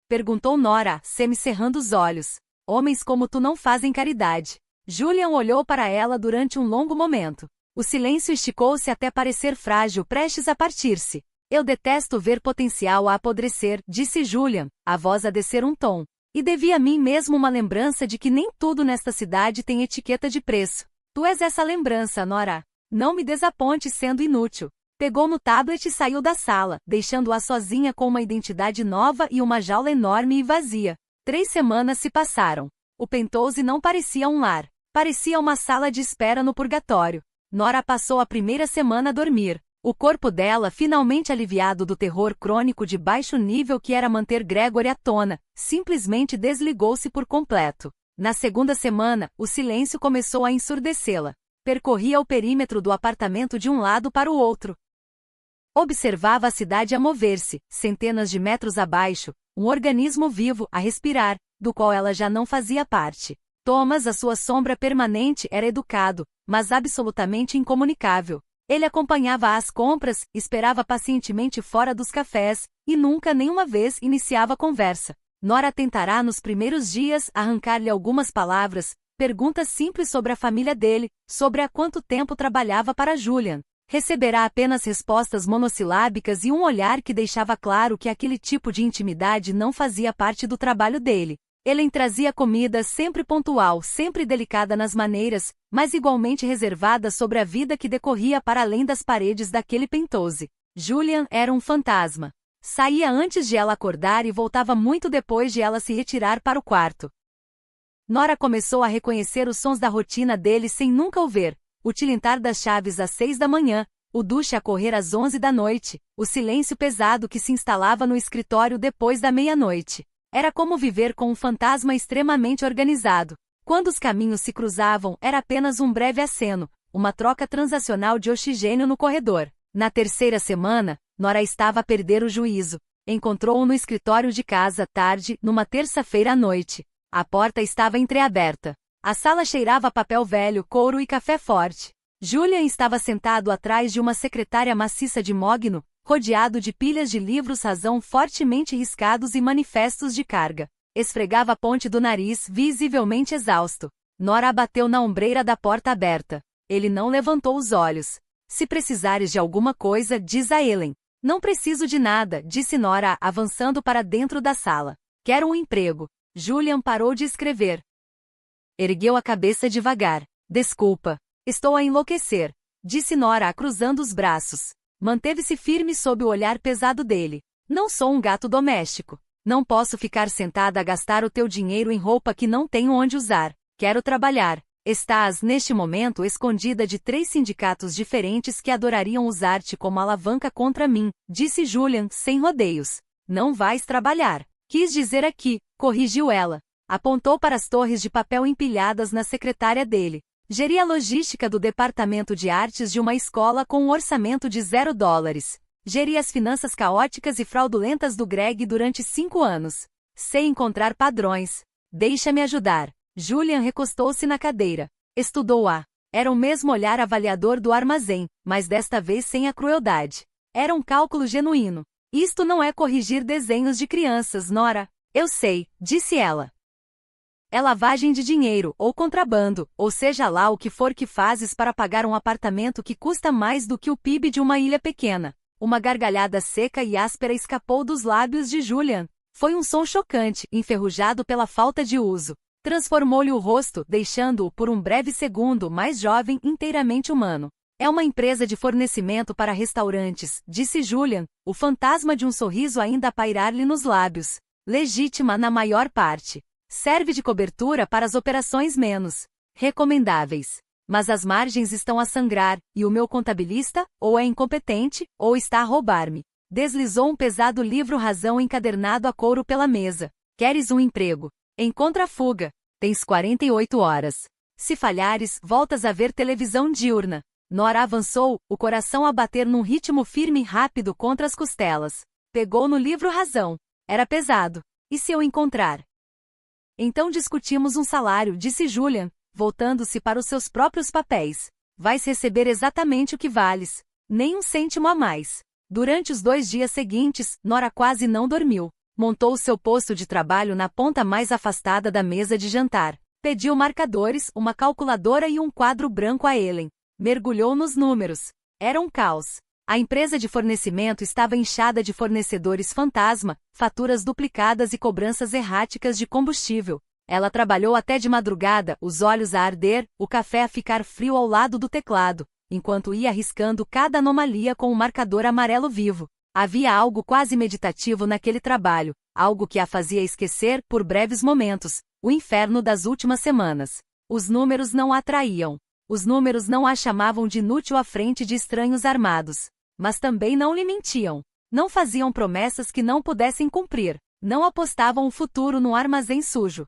[SPEAKER 1] Perguntou Nora, semicerrando os olhos. Homens como tu não fazem caridade. Julian olhou para ela durante um longo momento. O silêncio esticou-se até parecer frágil, prestes a partir-se. Eu detesto ver potencial a apodrecer, disse Julian, a voz a descer um tom. E devi a mim mesmo uma lembrança de que nem tudo nesta cidade tem etiqueta de preço. Tu és essa lembrança, Nora. Não me desaponte sendo inútil. Pegou no tablet e saiu da sala, deixando-a sozinha com uma identidade nova e uma jaula enorme e vazia. 3 semanas se passaram. O Penthouse não parecia um lar. Parecia uma sala de espera no purgatório. Nora passou a primeira semana a dormir. O corpo dela, finalmente aliviado do terror crônico de baixo nível que era manter Gregory à tona, simplesmente desligou-se por completo. Na segunda semana, o silêncio começou a ensurdecê-la. Percorria o perímetro do apartamento de um lado para o outro. Observava a cidade a mover-se, centenas de metros abaixo, um organismo vivo a respirar, do qual ela já não fazia parte. Thomas, a sua sombra permanente, era educado, mas absolutamente incomunicável. Ele acompanhava às compras, esperava pacientemente fora dos cafés, e nunca nenhuma vez iniciava conversa. Nora tentará nos primeiros dias arrancar-lhe algumas palavras, perguntas simples sobre a família dele, sobre há quanto tempo trabalhava para Julian. Receberá apenas respostas monossilábicas e um olhar que deixava claro que aquele tipo de intimidade não fazia parte do trabalho dele. Ele trazia comida sempre pontual, sempre delicada nas maneiras, mas igualmente reservada sobre a vida que decorria para além das paredes daquele Penthouse. Julian era um fantasma. Saía antes de ela acordar e voltava muito depois de ela se retirar para o quarto. Nora começou a reconhecer os sons da rotina dele sem nunca o ver. O tilintar das chaves às 6 da manhã, o duche a correr às 11 da noite, o silêncio pesado que se instalava no escritório depois da meia-noite. Era como viver com um fantasma extremamente organizado. Quando os caminhos se cruzavam, era apenas um breve aceno, uma troca transacional de oxigênio no corredor. Na terceira semana, Nora estava a perder o juízo. Encontrou-o no escritório de casa tarde, numa terça-feira à noite. A porta estava entreaberta. A sala cheirava a papel velho, couro e café forte. Julian estava sentado atrás de uma secretária maciça de mogno, rodeado de pilhas de livros razão fortemente riscados e manifestos de carga. Esfregava a ponte do nariz, visivelmente exausto. Nora abateu na ombreira da porta aberta. Ele não levantou os olhos. Se precisares de alguma coisa, diz a Ellen. Não preciso de nada, disse Nora, avançando para dentro da sala. Quero um emprego. Julian parou de escrever. Ergueu a cabeça devagar. Desculpa. Estou a enlouquecer, disse Nora, cruzando os braços. Manteve-se firme sob o olhar pesado dele. Não sou um gato doméstico. Não posso ficar sentada a gastar o teu dinheiro em roupa que não tenho onde usar. Quero trabalhar. Estás, neste momento, escondida de 3 sindicatos diferentes que adorariam usar-te como alavanca contra mim, disse Julian, sem rodeios. Não vais trabalhar. Quis dizer aqui, corrigiu ela. Apontou para as torres de papel empilhadas na secretária dele. Geria a logística do departamento de artes de uma escola com um orçamento de $0. Geria as finanças caóticas e fraudulentas do Greg durante 5 anos. Sei encontrar padrões. Deixa-me ajudar. Julian recostou-se na cadeira. Estudou-a. Era o mesmo olhar avaliador do armazém, mas desta vez sem a crueldade. Era um cálculo genuíno. Isto não é corrigir desenhos de crianças, Nora. Eu sei, disse ela. É lavagem de dinheiro, ou contrabando, ou seja lá o que for que fazes para pagar um apartamento que custa mais do que o PIB de uma ilha pequena. Uma gargalhada seca e áspera escapou dos lábios de Julian. Foi um som chocante, enferrujado pela falta de uso. Transformou-lhe o rosto, deixando-o por um breve segundo mais jovem, inteiramente humano. É uma empresa de fornecimento para restaurantes, disse Julian, o fantasma de um sorriso ainda a pairar-lhe nos lábios. Legítima na maior parte. Serve de cobertura para as operações menos recomendáveis. Mas as margens estão a sangrar, e o meu contabilista, ou é incompetente, ou está a roubar-me. Deslizou um pesado livro-razão encadernado a couro pela mesa. Queres um emprego? Encontra a fuga. Tens 48 horas. Se falhares, voltas a ver televisão diurna. Nora avançou, o coração a bater num ritmo firme e rápido contra as costelas. Pegou no livro-razão. Era pesado. E se eu encontrar? Então discutimos um salário, disse Julian, voltando-se para os seus próprios papéis. Vais receber exatamente o que vales. Nem um cêntimo a mais. Durante os 2 dias seguintes, Nora quase não dormiu. Montou seu posto de trabalho na ponta mais afastada da mesa de jantar. Pediu marcadores, uma calculadora e um quadro branco a Ellen. Mergulhou nos números. Era um caos. A empresa de fornecimento estava inchada de fornecedores fantasma, faturas duplicadas e cobranças erráticas de combustível. Ela trabalhou até de madrugada, os olhos a arder, o café a ficar frio ao lado do teclado, enquanto ia arriscando cada anomalia com o marcador amarelo vivo. Havia algo quase meditativo naquele trabalho, algo que a fazia esquecer, por breves momentos, o inferno das últimas semanas. Os números não a atraíam. Os números não a chamavam de inútil à frente de estranhos armados. Mas também não lhe mentiam. Não faziam promessas que não pudessem cumprir. Não apostavam o futuro num armazém sujo.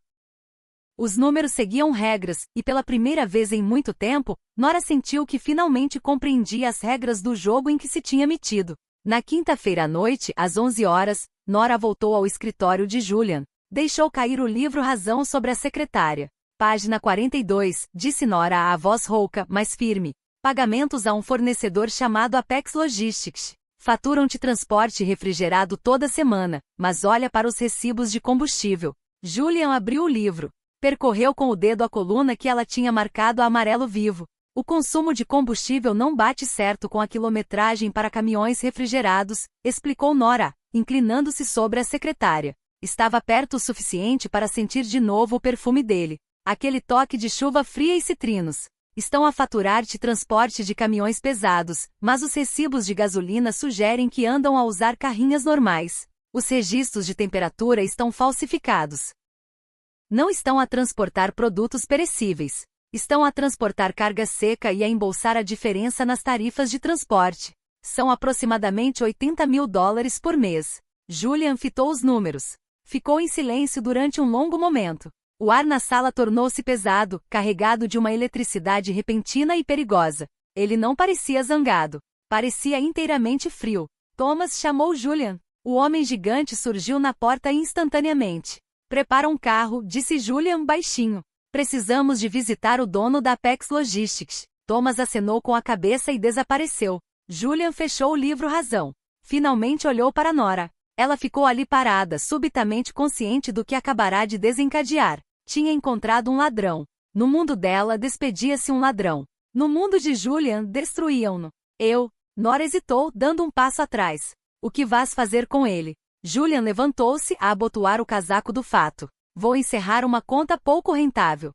[SPEAKER 1] Os números seguiam regras, e pela primeira vez em muito tempo, Nora sentiu que finalmente compreendia as regras do jogo em que se tinha metido. Na quinta-feira à noite, às 11 horas, Nora voltou ao escritório de Julian. Deixou cair o livro-razão sobre a secretária. Página 42, disse Nora à voz rouca, mas firme. Pagamentos a um fornecedor chamado Apex Logistics. Faturam-te transporte refrigerado toda semana, mas olha para os recibos de combustível. Julian abriu o livro. Percorreu com o dedo a coluna que ela tinha marcado a amarelo vivo. O consumo de combustível não bate certo com a quilometragem para caminhões refrigerados, explicou Nora, inclinando-se sobre a secretária. Estava perto o suficiente para sentir de novo o perfume dele. Aquele toque de chuva fria e citrinos. Estão a faturar-te transporte de caminhões pesados, mas os recibos de gasolina sugerem que andam a usar carrinhas normais. Os registros de temperatura estão falsificados. Não estão a transportar produtos perecíveis. Estão a transportar carga seca e a embolsar a diferença nas tarifas de transporte. São aproximadamente $80.000 por mês. Julian fitou os números. Ficou em silêncio durante um longo momento. O ar na sala tornou-se pesado, carregado de uma eletricidade repentina e perigosa. Ele não parecia zangado. Parecia inteiramente frio. Thomas chamou Julian. O homem gigante surgiu na porta instantaneamente. Prepara um carro, disse Julian baixinho. Precisamos de visitar o dono da Apex Logistics. Thomas acenou com a cabeça e desapareceu. Julian fechou o livro-razão. Finalmente olhou para Nora. Ela ficou ali parada, subitamente consciente do que acabará de desencadear. Tinha encontrado um ladrão. No mundo dela, despedia-se um ladrão. No mundo de Julian, destruíam-no. Nora hesitou, dando um passo atrás. O que vais fazer com ele? Julian levantou-se a abotoar o casaco do fato. Vou encerrar uma conta pouco rentável.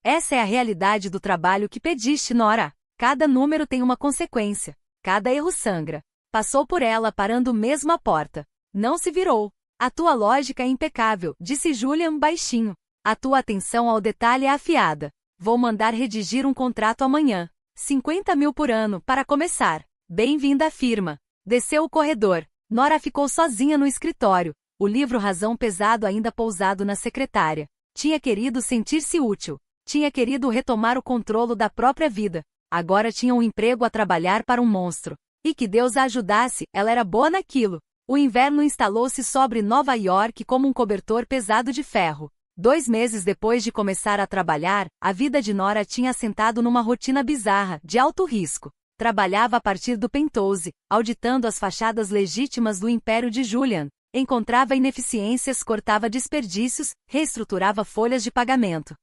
[SPEAKER 1] Essa é a realidade do trabalho que pediste, Nora. Cada número tem uma consequência. Cada erro sangra. Passou por ela parando mesmo à porta. Não se virou. A tua lógica é impecável, disse Julian baixinho. A tua atenção ao detalhe é afiada. Vou mandar redigir um contrato amanhã. 50.000 por ano, para começar. Bem-vinda à firma. Desceu o corredor. Nora ficou sozinha no escritório. O livro-razão pesado ainda pousado na secretária. Tinha querido sentir-se útil. Tinha querido retomar o controle da própria vida. Agora tinha um emprego a trabalhar para um monstro. E que Deus a ajudasse, ela era boa naquilo. O inverno instalou-se sobre Nova York como um cobertor pesado de ferro. 2 meses depois de começar a trabalhar, a vida de Nora tinha assentado numa rotina bizarra, de alto risco. Trabalhava a partir do penthouse, auditando as fachadas legítimas do império de Julian. Encontrava ineficiências, cortava desperdícios, reestruturava folhas de pagamento.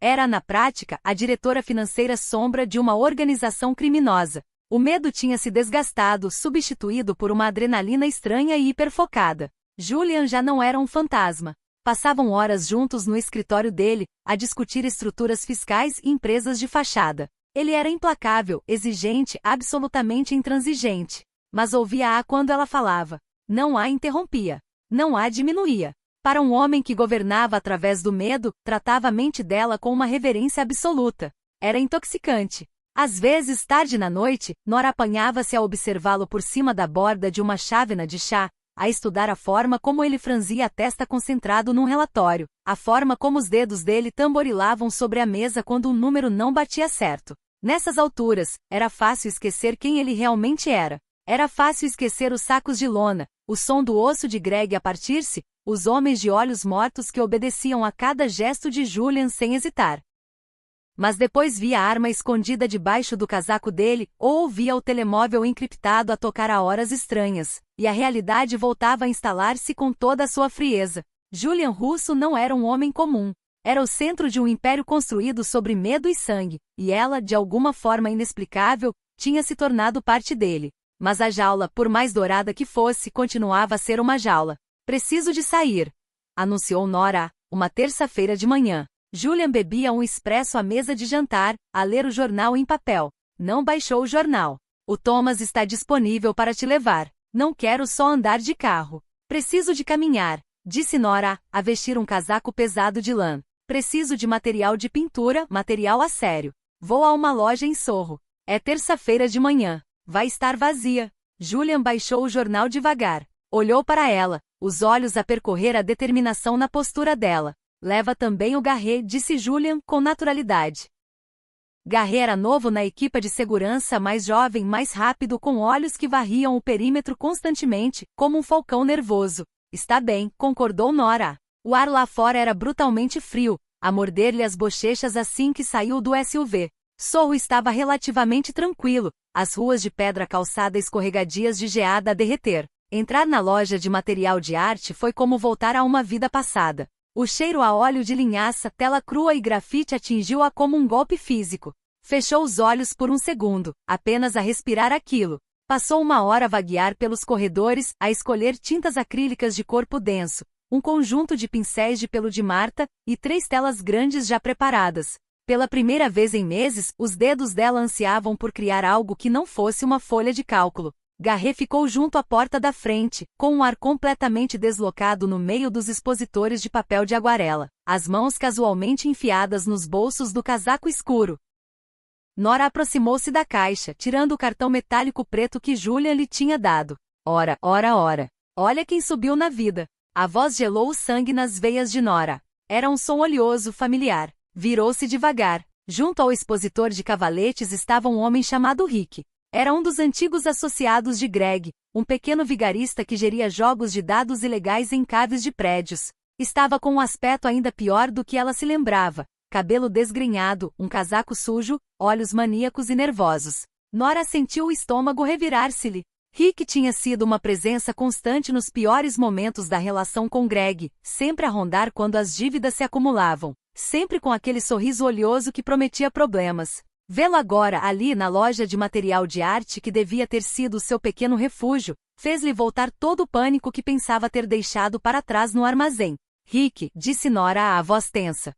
[SPEAKER 1] Era, na prática, a diretora financeira sombra de uma organização criminosa. O medo tinha se desgastado, substituído por uma adrenalina estranha e hiperfocada. Julian já não era um fantasma. Passavam horas juntos no escritório dele, a discutir estruturas fiscais e empresas de fachada. Ele era implacável, exigente, absolutamente intransigente. Mas ouvia-a quando ela falava. Não a interrompia. Não a diminuía. Para um homem que governava através do medo, tratava a mente dela com uma reverência absoluta. Era intoxicante. Às vezes, tarde na noite, Nora apanhava-se a observá-lo por cima da borda de uma chávena de chá, a estudar a forma como ele franzia a testa concentrado num relatório, a forma como os dedos dele tamborilavam sobre a mesa quando um número não batia certo. Nessas alturas, era fácil esquecer quem ele realmente era. Era fácil esquecer os sacos de lona, o som do osso de Greg a partir-se, os homens de olhos mortos que obedeciam a cada gesto de Julian sem hesitar. Mas depois via a arma escondida debaixo do casaco dele, ou ouvia o telemóvel encriptado a tocar a horas estranhas, e a realidade voltava a instalar-se com toda a sua frieza. Julian Russo não era um homem comum. Era o centro de um império construído sobre medo e sangue, e ela, de alguma forma inexplicável, tinha se tornado parte dele. Mas a jaula, por mais dourada que fosse, continuava a ser uma jaula. Preciso de sair, anunciou Nora, uma terça-feira de manhã. Julian bebia um expresso à mesa de jantar, a ler o jornal em papel. Não baixou o jornal. O Thomas está disponível para te levar. Não quero só andar de carro. Preciso de caminhar, disse Nora, a vestir um casaco pesado de lã. Preciso de material de pintura, material a sério. Vou a uma loja em Sorro. É terça-feira de manhã. Vai estar vazia. Julian baixou o jornal devagar. Olhou para ela, os olhos a percorrer a determinação na postura dela. Leva também o Garret, disse Julian, com naturalidade. Garret era novo na equipa de segurança, mais jovem, mais rápido, com olhos que varriam o perímetro constantemente, como um falcão nervoso. Está bem, concordou Nora. O ar lá fora era brutalmente frio, a morder-lhe as bochechas assim que saiu do SUV. Sorro estava relativamente tranquilo, as ruas de pedra calçada escorregadias de geada a derreter. Entrar na loja de material de arte foi como voltar a uma vida passada. O cheiro a óleo de linhaça, tela crua e grafite atingiu-a como um golpe físico. Fechou os olhos por um segundo, apenas a respirar aquilo. Passou uma hora a vaguear pelos corredores, a escolher tintas acrílicas de corpo denso, um conjunto de pincéis de pelo de Marta, e 3 telas grandes já preparadas. Pela primeira vez em meses, os dedos dela ansiavam por criar algo que não fosse uma folha de cálculo. Garret ficou junto à porta da frente, com um ar completamente deslocado no meio dos expositores de papel de aguarela, as mãos casualmente enfiadas nos bolsos do casaco escuro. Nora aproximou-se da caixa, tirando o cartão metálico preto que Julian lhe tinha dado. Ora. Olha quem subiu na vida. A voz gelou o sangue nas veias de Nora. Era um som oleoso, familiar. Virou-se devagar. Junto ao expositor de cavaletes estava um homem chamado Rick. Era um dos antigos associados de Greg, um pequeno vigarista que geria jogos de dados ilegais em caves de prédios. Estava com um aspecto ainda pior do que ela se lembrava. Cabelo desgrenhado, um casaco sujo, olhos maníacos e nervosos. Nora sentiu o estômago revirar-se-lhe. Rick tinha sido uma presença constante nos piores momentos da relação com Greg, sempre a rondar quando as dívidas se acumulavam, sempre com aquele sorriso oleoso que prometia problemas. Vê-lo agora ali na loja de material de arte que devia ter sido seu pequeno refúgio, fez-lhe voltar todo o pânico que pensava ter deixado para trás no armazém. Rick, disse Nora à voz tensa.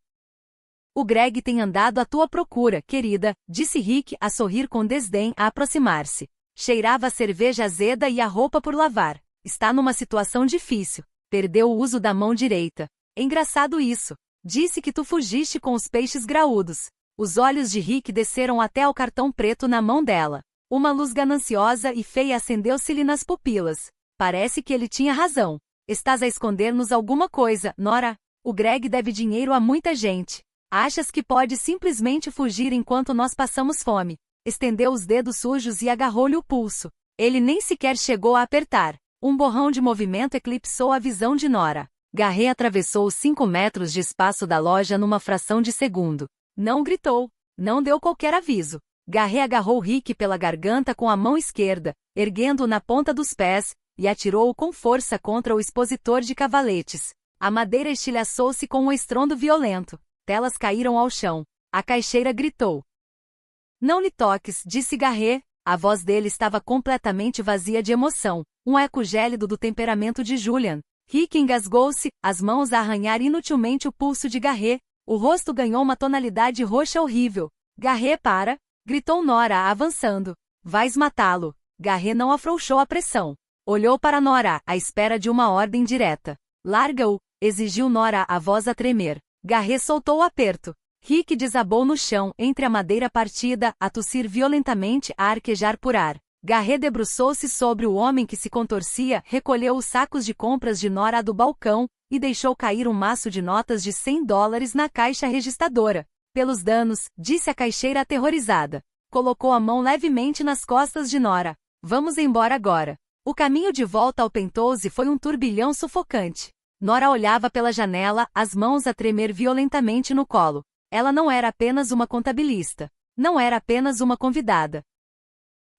[SPEAKER 1] O Greg tem andado à tua procura, querida, disse Rick a sorrir com desdém a aproximar-se. Cheirava a cerveja azeda e a roupa por lavar. Está numa situação difícil. Perdeu o uso da mão direita. Engraçado isso. Disse que tu fugiste com os peixes graúdos. Os olhos de Rick desceram até ao cartão preto na mão dela. Uma luz gananciosa e feia acendeu-se-lhe nas pupilas. Parece que ele tinha razão. Estás a esconder-nos alguma coisa, Nora. O Greg deve dinheiro a muita gente. Achas que pode simplesmente fugir enquanto nós passamos fome? Estendeu os dedos sujos e agarrou-lhe o pulso. Ele nem sequer chegou a apertar. Um borrão de movimento eclipsou a visão de Nora. Garret atravessou os 5 metros de espaço da loja numa fração de segundo. Não gritou. Não deu qualquer aviso. Garret agarrou Rick pela garganta com a mão esquerda, erguendo-o na ponta dos pés, e atirou-o com força contra o expositor de cavaletes. A madeira estilhaçou-se com um estrondo violento. Telas caíram ao chão. A caixeira gritou. Não lhe toques, disse Garret. A voz dele estava completamente vazia de emoção, um eco gélido do temperamento de Julian. Rick engasgou-se, as mãos a arranhar inutilmente o pulso de Garret. O rosto ganhou uma tonalidade roxa horrível. Garret, para! Gritou Nora, avançando. Vais matá-lo. Garret não afrouxou a pressão. Olhou para Nora, à espera de uma ordem direta. Larga-o, exigiu Nora, a voz a tremer. Garret soltou o aperto. Rick desabou no chão, entre a madeira partida, a tossir violentamente, a arquejar por ar. Garret debruçou-se sobre o homem que se contorcia, recolheu os sacos de compras de Nora do balcão, e deixou cair um maço de notas de $100 na caixa registradora. Pelos danos, disse a caixeira aterrorizada. Colocou a mão levemente nas costas de Nora. Vamos embora agora. O caminho de volta ao Penthouse foi um turbilhão sufocante. Nora olhava pela janela, as mãos a tremer violentamente no colo. Ela não era apenas uma contabilista. Não era apenas uma convidada.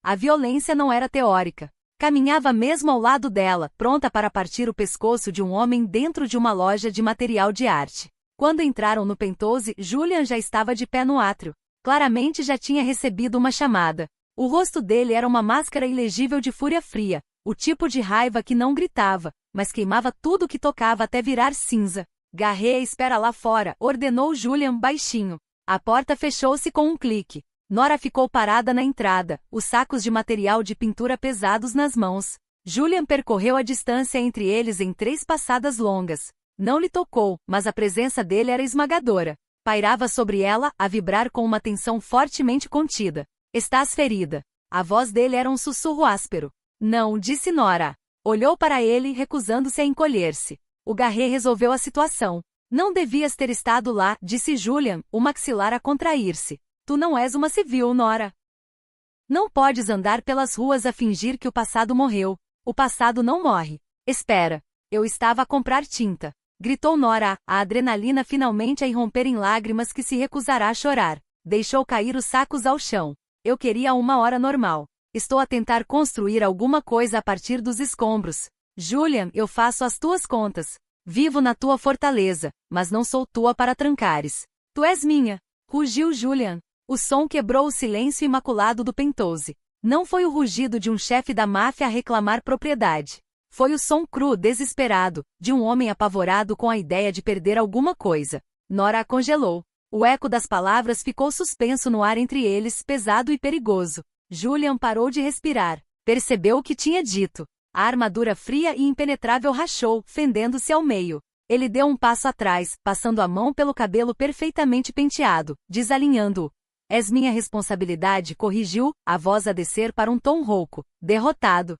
[SPEAKER 1] A violência não era teórica. Caminhava mesmo ao lado dela, pronta para partir o pescoço de um homem dentro de uma loja de material de arte. Quando entraram no Penthouse, Julian já estava de pé no átrio. Claramente já tinha recebido uma chamada. O rosto dele era uma máscara ilegível de fúria fria, o tipo de raiva que não gritava, mas queimava tudo que tocava até virar cinza. Garret, espera lá fora, ordenou Julian baixinho. A porta fechou-se com um clique. Nora ficou parada na entrada, os sacos de material de pintura pesados nas mãos. Julian percorreu a distância entre eles em 3 passadas longas. Não lhe tocou, mas a presença dele era esmagadora. Pairava sobre ela, a vibrar com uma tensão fortemente contida. Estás ferida. A voz dele era um sussurro áspero. Não, disse Nora. Olhou para ele, recusando-se a encolher-se. O Garret resolveu a situação. Não devias ter estado lá, disse Julian, o maxilar a contrair-se. Tu não és uma civil, Nora. Não podes andar pelas ruas a fingir que o passado morreu. O passado não morre. Espera. Eu estava a comprar tinta. Gritou Nora, a adrenalina finalmente a irromper em lágrimas que se recusará a chorar. Deixou cair os sacos ao chão. Eu queria uma hora normal. Estou a tentar construir alguma coisa a partir dos escombros. Julian, eu faço as tuas contas. Vivo na tua fortaleza, mas não sou tua para trancares. Tu és minha. Rugiu Julian. O som quebrou o silêncio imaculado do Penthouse. Não foi o rugido de um chefe da máfia a reclamar propriedade. Foi o som cru, desesperado, de um homem apavorado com a ideia de perder alguma coisa. Nora a congelou. O eco das palavras ficou suspenso no ar entre eles, pesado e perigoso. Julian parou de respirar. Percebeu o que tinha dito. A armadura fria e impenetrável rachou, fendendo-se ao meio. Ele deu um passo atrás, passando a mão pelo cabelo perfeitamente penteado, desalinhando-o. És minha responsabilidade, corrigiu, a voz a descer para um tom rouco, derrotado.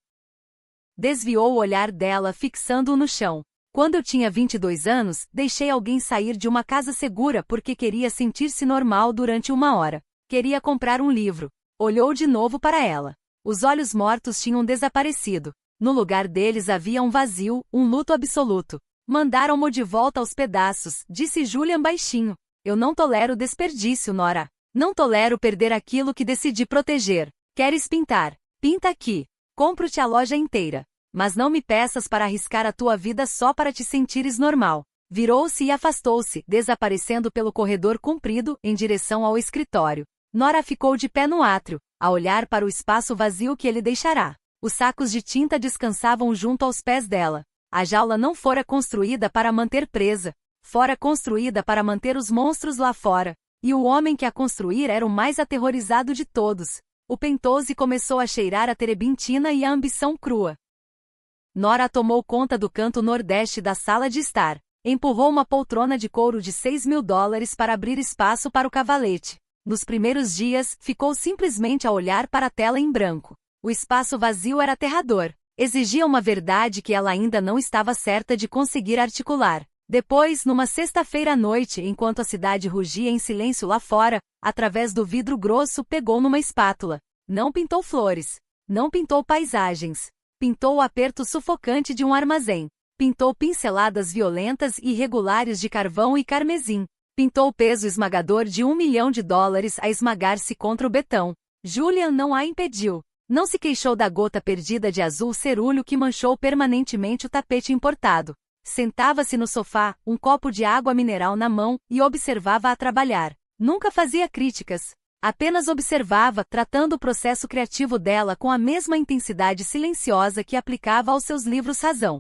[SPEAKER 1] Desviou o olhar dela, fixando-o no chão. Quando eu tinha 22 anos, deixei alguém sair de uma casa segura porque queria sentir-se normal durante uma hora. Queria comprar um livro. Olhou de novo para ela. Os olhos mortos tinham desaparecido. No lugar deles havia um vazio, um luto absoluto. Mandaram-mo de volta aos pedaços, disse Julian baixinho. Eu não tolero desperdício, Nora. Não tolero perder aquilo que decidi proteger. Queres pintar? Pinta aqui. Compro-te a loja inteira. Mas não me peças para arriscar a tua vida só para te sentires normal. Virou-se e afastou-se, desaparecendo pelo corredor comprido, em direção ao escritório. Nora ficou de pé no átrio, a olhar para o espaço vazio que ele deixará. Os sacos de tinta descansavam junto aos pés dela. A jaula não fora construída para manter presa. Fora construída para manter os monstros lá fora. E o homem que a construir era o mais aterrorizado de todos. O Penthouse começou a cheirar a terebintina e a ambição crua. Nora tomou conta do canto nordeste da sala de estar. Empurrou uma poltrona de couro de $6.000 para abrir espaço para o cavalete. Nos primeiros dias, ficou simplesmente a olhar para a tela em branco. O espaço vazio era aterrador. Exigia uma verdade que ela ainda não estava certa de conseguir articular. Depois, numa sexta-feira à noite, enquanto a cidade rugia em silêncio lá fora, através do vidro grosso pegou numa espátula. Não pintou flores. Não pintou paisagens. Pintou o aperto sufocante de um armazém. Pintou pinceladas violentas e irregulares de carvão e carmesim. Pintou o peso esmagador de $1 milhão a esmagar-se contra o betão. Julian não a impediu. Não se queixou da gota perdida de azul cerúleo que manchou permanentemente o tapete importado. Sentava-se no sofá, um copo de água mineral na mão, e observava-a trabalhar. Nunca fazia críticas. Apenas observava, tratando o processo criativo dela com a mesma intensidade silenciosa que aplicava aos seus livros razão.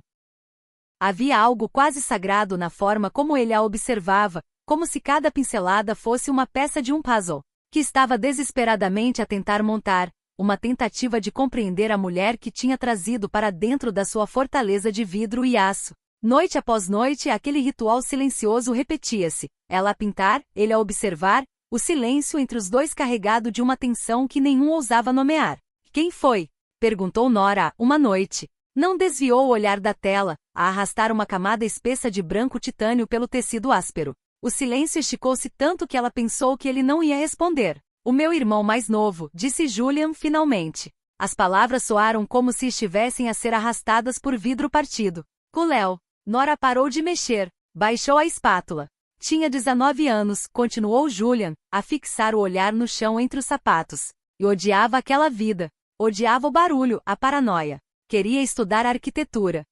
[SPEAKER 1] Havia algo quase sagrado na forma como ele a observava, como se cada pincelada fosse uma peça de um puzzle, que estava desesperadamente a tentar montar, uma tentativa de compreender a mulher que tinha trazido para dentro da sua fortaleza de vidro e aço. Noite após noite, aquele ritual silencioso repetia-se, ela a pintar, ele a observar, o silêncio entre os dois carregado de uma tensão que nenhum ousava nomear. Quem foi? Perguntou Nora, uma noite. Não desviou o olhar da tela, a arrastar uma camada espessa de branco titânio pelo tecido áspero. O silêncio esticou-se tanto que ela pensou que ele não ia responder. O meu irmão mais novo, disse Julian finalmente. As palavras soaram como se estivessem a ser arrastadas por vidro partido. Culéu. Nora parou de mexer, baixou a espátula. Tinha 19 anos, continuou Julian, a fixar o olhar no chão entre os sapatos. E odiava aquela vida. Odiava o barulho, a paranoia. Queria estudar arquitetura.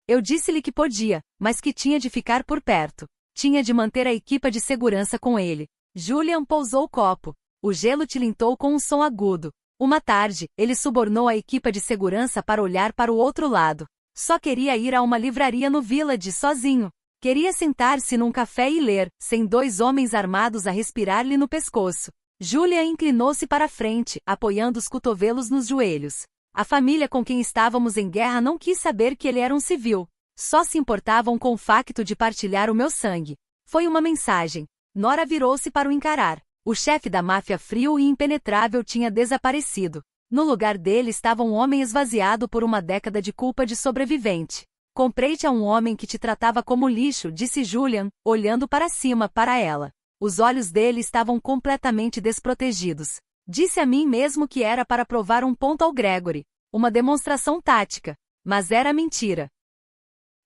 [SPEAKER 1] Eu disse-lhe que podia, mas que tinha de ficar por perto. Tinha de manter a equipa de segurança com ele. Julian pousou o copo. O gelo tilintou com um som agudo. Uma tarde, ele subornou a equipa de segurança para olhar para o outro lado. Só queria ir a uma livraria no Village sozinho. Queria sentar-se num café e ler, sem dois homens armados a respirar-lhe no pescoço. Julian inclinou-se para a frente, apoiando os cotovelos nos joelhos. A família com quem estávamos em guerra não quis saber que ele era um civil. Só se importavam com o facto de partilhar o meu sangue. Foi uma mensagem. Nora virou-se para o encarar. O chefe da máfia frio e impenetrável tinha desaparecido. No lugar dele estava um homem esvaziado por uma década de culpa de sobrevivente. Comprei-te a um homem que te tratava como lixo, disse Julian, olhando para cima, para ela. Os olhos dele estavam completamente desprotegidos. Disse a mim mesmo que era para provar um ponto ao Gregory. Uma demonstração tática. Mas era mentira.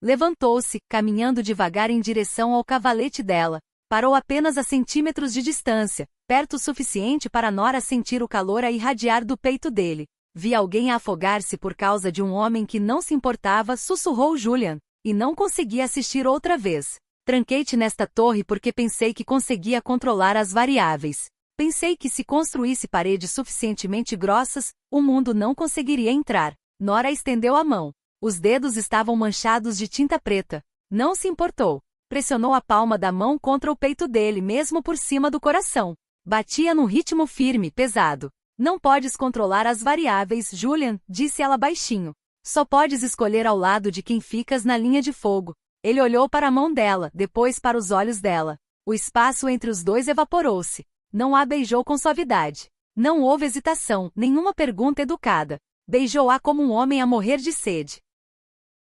[SPEAKER 1] Levantou-se, caminhando devagar em direção ao cavalete dela. Parou apenas a centímetros de distância, perto o suficiente para Nora sentir o calor a irradiar do peito dele. Vi alguém a afogar-se por causa de um homem que não se importava, sussurrou Julian, e não consegui assistir outra vez. Tranquei-te nesta torre porque pensei que conseguia controlar as variáveis. Pensei que se construísse paredes suficientemente grossas, o mundo não conseguiria entrar. Nora estendeu a mão. Os dedos estavam manchados de tinta preta. Não se importou. Pressionou a palma da mão contra o peito dele mesmo por cima do coração. Batia num ritmo firme, pesado. Não podes controlar as variáveis, Julian, disse ela baixinho. Só podes escolher ao lado de quem ficas na linha de fogo. Ele olhou para a mão dela, depois para os olhos dela. O espaço entre os dois evaporou-se. Não a beijou com suavidade. Não houve hesitação, nenhuma pergunta educada. Beijou-a como um homem a morrer de sede.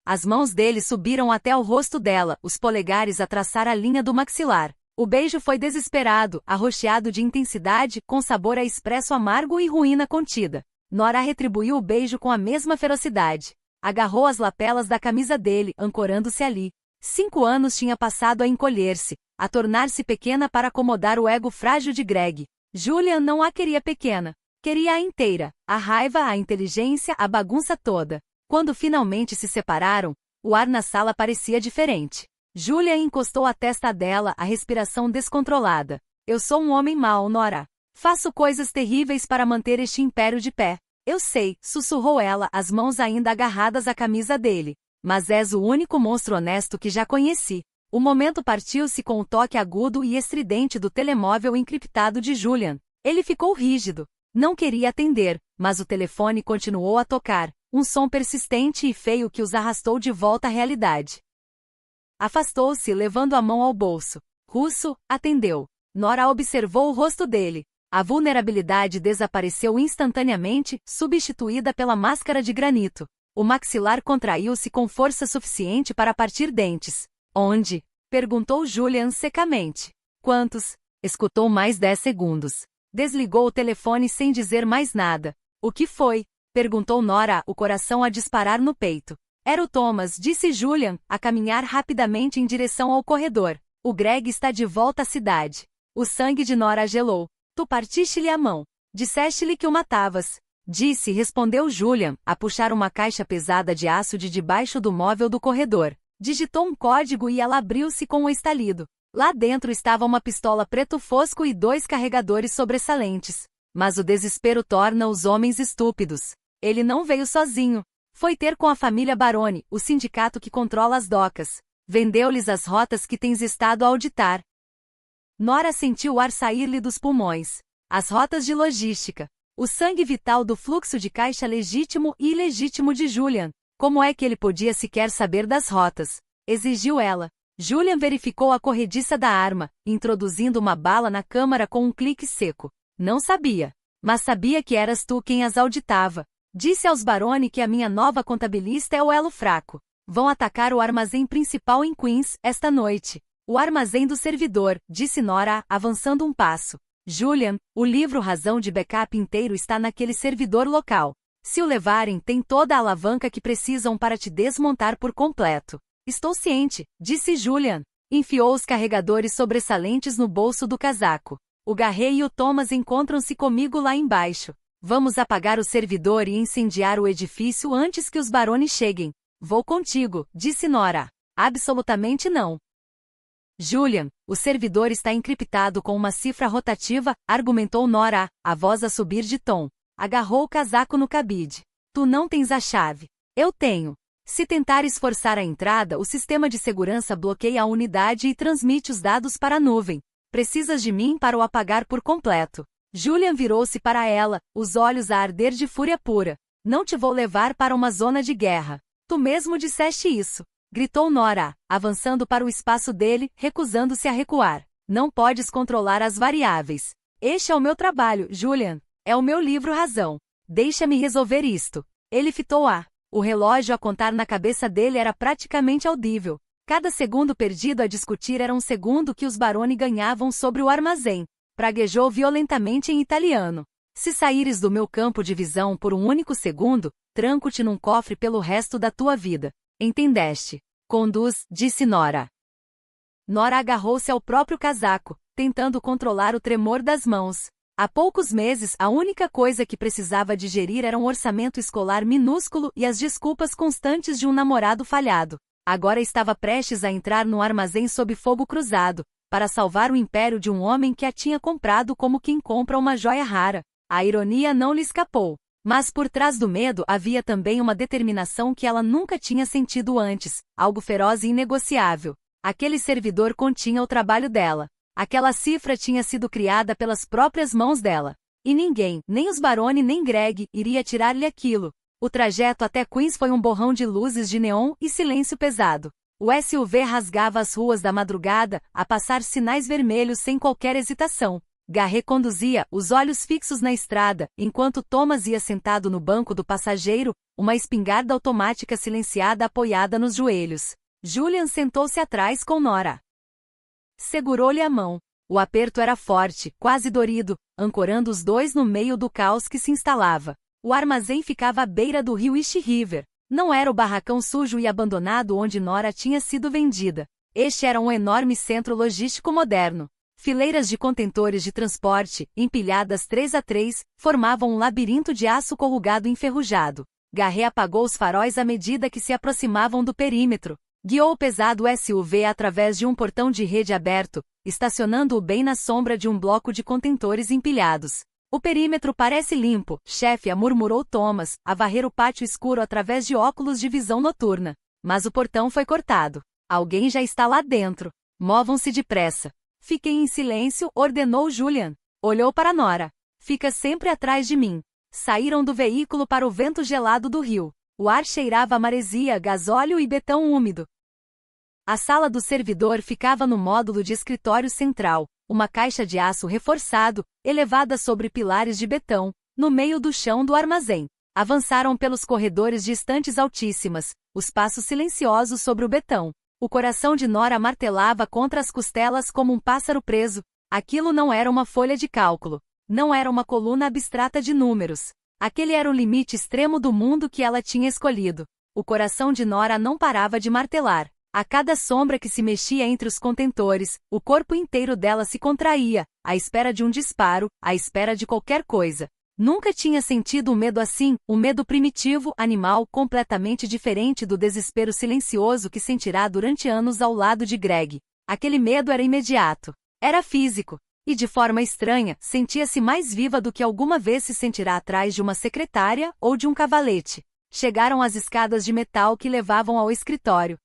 [SPEAKER 1] As mãos dele subiram até o rosto dela, os polegares a traçar a linha do maxilar. O beijo foi desesperado, arroxeado de intensidade, com sabor a expresso amargo e ruína contida. Nora retribuiu o beijo com a mesma ferocidade. Agarrou as lapelas da camisa dele, ancorando-se ali. 5 anos tinha passado a encolher-se, a tornar-se pequena para acomodar o ego frágil de Greg. Julian não a queria pequena. Queria-a inteira. A raiva, a inteligência, a bagunça toda. Quando finalmente se separaram, o ar na sala parecia diferente. Julian encostou a testa dela, a respiração descontrolada. Eu sou um homem mau, Nora. Faço coisas terríveis para manter este império de pé. Eu sei, sussurrou ela, as mãos ainda agarradas à camisa dele. Mas és o único monstro honesto que já conheci. O momento partiu-se com o toque agudo e estridente do telemóvel encriptado de Julian. Ele ficou rígido. Não queria atender, mas o telefone continuou a tocar. Um som persistente e feio que os arrastou de volta à realidade. Afastou-se, levando a mão ao bolso. Russo, atendeu. Nora observou o rosto dele. A vulnerabilidade desapareceu instantaneamente, substituída pela máscara de granito. O maxilar contraiu-se com força suficiente para partir dentes. Onde? Perguntou Julian secamente. Quantos? Escutou mais 10 segundos. Desligou o telefone sem dizer mais nada. O que foi? Perguntou Nora, o coração a disparar no peito. Era o Thomas, disse Julian, a caminhar rapidamente em direção ao corredor. O Greg está de volta à cidade. O sangue de Nora gelou. Tu partiste-lhe a mão. Disseste-lhe que o matavas. Disse, respondeu Julian, a puxar uma caixa pesada de aço de debaixo do móvel do corredor. Digitou um código e ela abriu-se com um estalido. Lá dentro estava uma pistola preto fosco e 2 carregadores sobressalentes. Mas o desespero torna os homens estúpidos. Ele não veio sozinho. Foi ter com a família Baroni, o sindicato que controla as docas. Vendeu-lhes as rotas que tens estado a auditar. Nora sentiu o ar sair-lhe dos pulmões. As rotas de logística. O sangue vital do fluxo de caixa legítimo e ilegítimo de Julian. Como é que ele podia sequer saber das rotas? Exigiu ela. Julian verificou a corrediça da arma, introduzindo uma bala na câmara com um clique seco. Não sabia. Mas sabia que eras tu quem as auditava. Disse aos Baroni que a minha nova contabilista é o elo fraco. Vão atacar o armazém principal em Queens, esta noite. O armazém do servidor, disse Nora, avançando um passo. Julian, o livro Razão de Backup inteiro está naquele servidor local. Se o levarem, tem toda a alavanca que precisam para te desmontar por completo. Estou ciente, disse Julian. Enfiou os carregadores sobressalentes no bolso do casaco. O Garrett e o Thomas encontram-se comigo lá embaixo. Vamos apagar o servidor e incendiar o edifício antes que os Baroni cheguem. Vou contigo, disse Nora. Absolutamente não. Julian, o servidor está encriptado com uma cifra rotativa, argumentou Nora, a voz a subir de tom. Agarrou o casaco no cabide. Tu não tens a chave. Eu tenho. Se tentares forçar a entrada, o sistema de segurança bloqueia a unidade e transmite os dados para a nuvem. Precisas de mim para o apagar por completo. Julian virou-se para ela, os olhos a arder de fúria pura. Não te vou levar para uma zona de guerra. Tu mesmo disseste isso. Gritou Nora, avançando para o espaço dele, recusando-se a recuar. Não podes controlar as variáveis. Este é o meu trabalho, Julian. É o meu livro Razão. Deixa-me resolver isto. Ele fitou-a. O relógio a contar na cabeça dele era praticamente audível. Cada segundo perdido a discutir era um segundo que os Baroni ganhavam sobre o armazém. Praguejou violentamente em italiano. Se saíres do meu campo de visão por um único segundo, tranco-te num cofre pelo resto da tua vida. Entendeste? Conduz, disse Nora. Nora agarrou-se ao próprio casaco, tentando controlar o tremor das mãos. Há poucos meses, a única coisa que precisava digerir era um orçamento escolar minúsculo e as desculpas constantes de um namorado falhado. Agora estava prestes a entrar no armazém sob fogo cruzado, para salvar o império de um homem que a tinha comprado como quem compra uma joia rara. A ironia não lhe escapou. Mas por trás do medo havia também uma determinação que ela nunca tinha sentido antes, algo feroz e inegociável. Aquele servidor continha o trabalho dela. Aquela cifra tinha sido criada pelas próprias mãos dela. E ninguém, nem os Baroni nem Greg, iria tirar-lhe aquilo. O trajeto até Queens foi um borrão de luzes de neon e silêncio pesado. O SUV rasgava as ruas da madrugada, a passar sinais vermelhos sem qualquer hesitação. Garrett conduzia, os olhos fixos na estrada, enquanto Thomas ia sentado no banco do passageiro, uma espingarda automática silenciada apoiada nos joelhos. Julian sentou-se atrás com Nora. Segurou-lhe a mão. O aperto era forte, quase dorido, ancorando os dois no meio do caos que se instalava. O armazém ficava à beira do rio East River. Não era o barracão sujo e abandonado onde Nora tinha sido vendida. Este era um enorme centro logístico moderno. Fileiras de contentores de transporte, empilhadas 3 a 3, formavam um labirinto de aço corrugado enferrujado. Garrett apagou os faróis à medida que se aproximavam do perímetro. Guiou o pesado SUV através de um portão de rede aberto, estacionando-o bem na sombra de um bloco de contentores empilhados. O perímetro parece limpo, chefe, murmurou Thomas, a varrer o pátio escuro através de óculos de visão noturna. Mas o portão foi cortado. Alguém já está lá dentro. Movam-se depressa. Fiquem em silêncio, ordenou Julian. Olhou para Nora. Fica sempre atrás de mim. Saíram do veículo para o vento gelado do rio. O ar cheirava a maresia, gasóleo e betão úmido. A sala do servidor ficava no módulo de escritório central, uma caixa de aço reforçado, elevada sobre pilares de betão, no meio do chão do armazém. Avançaram pelos corredores de estantes altíssimas, os passos silenciosos sobre o betão. O coração de Nora martelava contra as costelas como um pássaro preso. Aquilo não era uma folha de cálculo. Não era uma coluna abstrata de números. Aquele era o limite extremo do mundo que ela tinha escolhido. O coração de Nora não parava de martelar. A cada sombra que se mexia entre os contentores, o corpo inteiro dela se contraía, à espera de um disparo, à espera de qualquer coisa. Nunca tinha sentido um medo assim, um medo primitivo, animal, completamente diferente do desespero silencioso que sentirá durante anos ao lado de Greg. Aquele medo era imediato. Era físico. E de forma estranha, sentia-se mais viva do que alguma vez se sentirá atrás de uma secretária ou de um cavalete. Chegaram às escadas de metal que levavam ao escritório.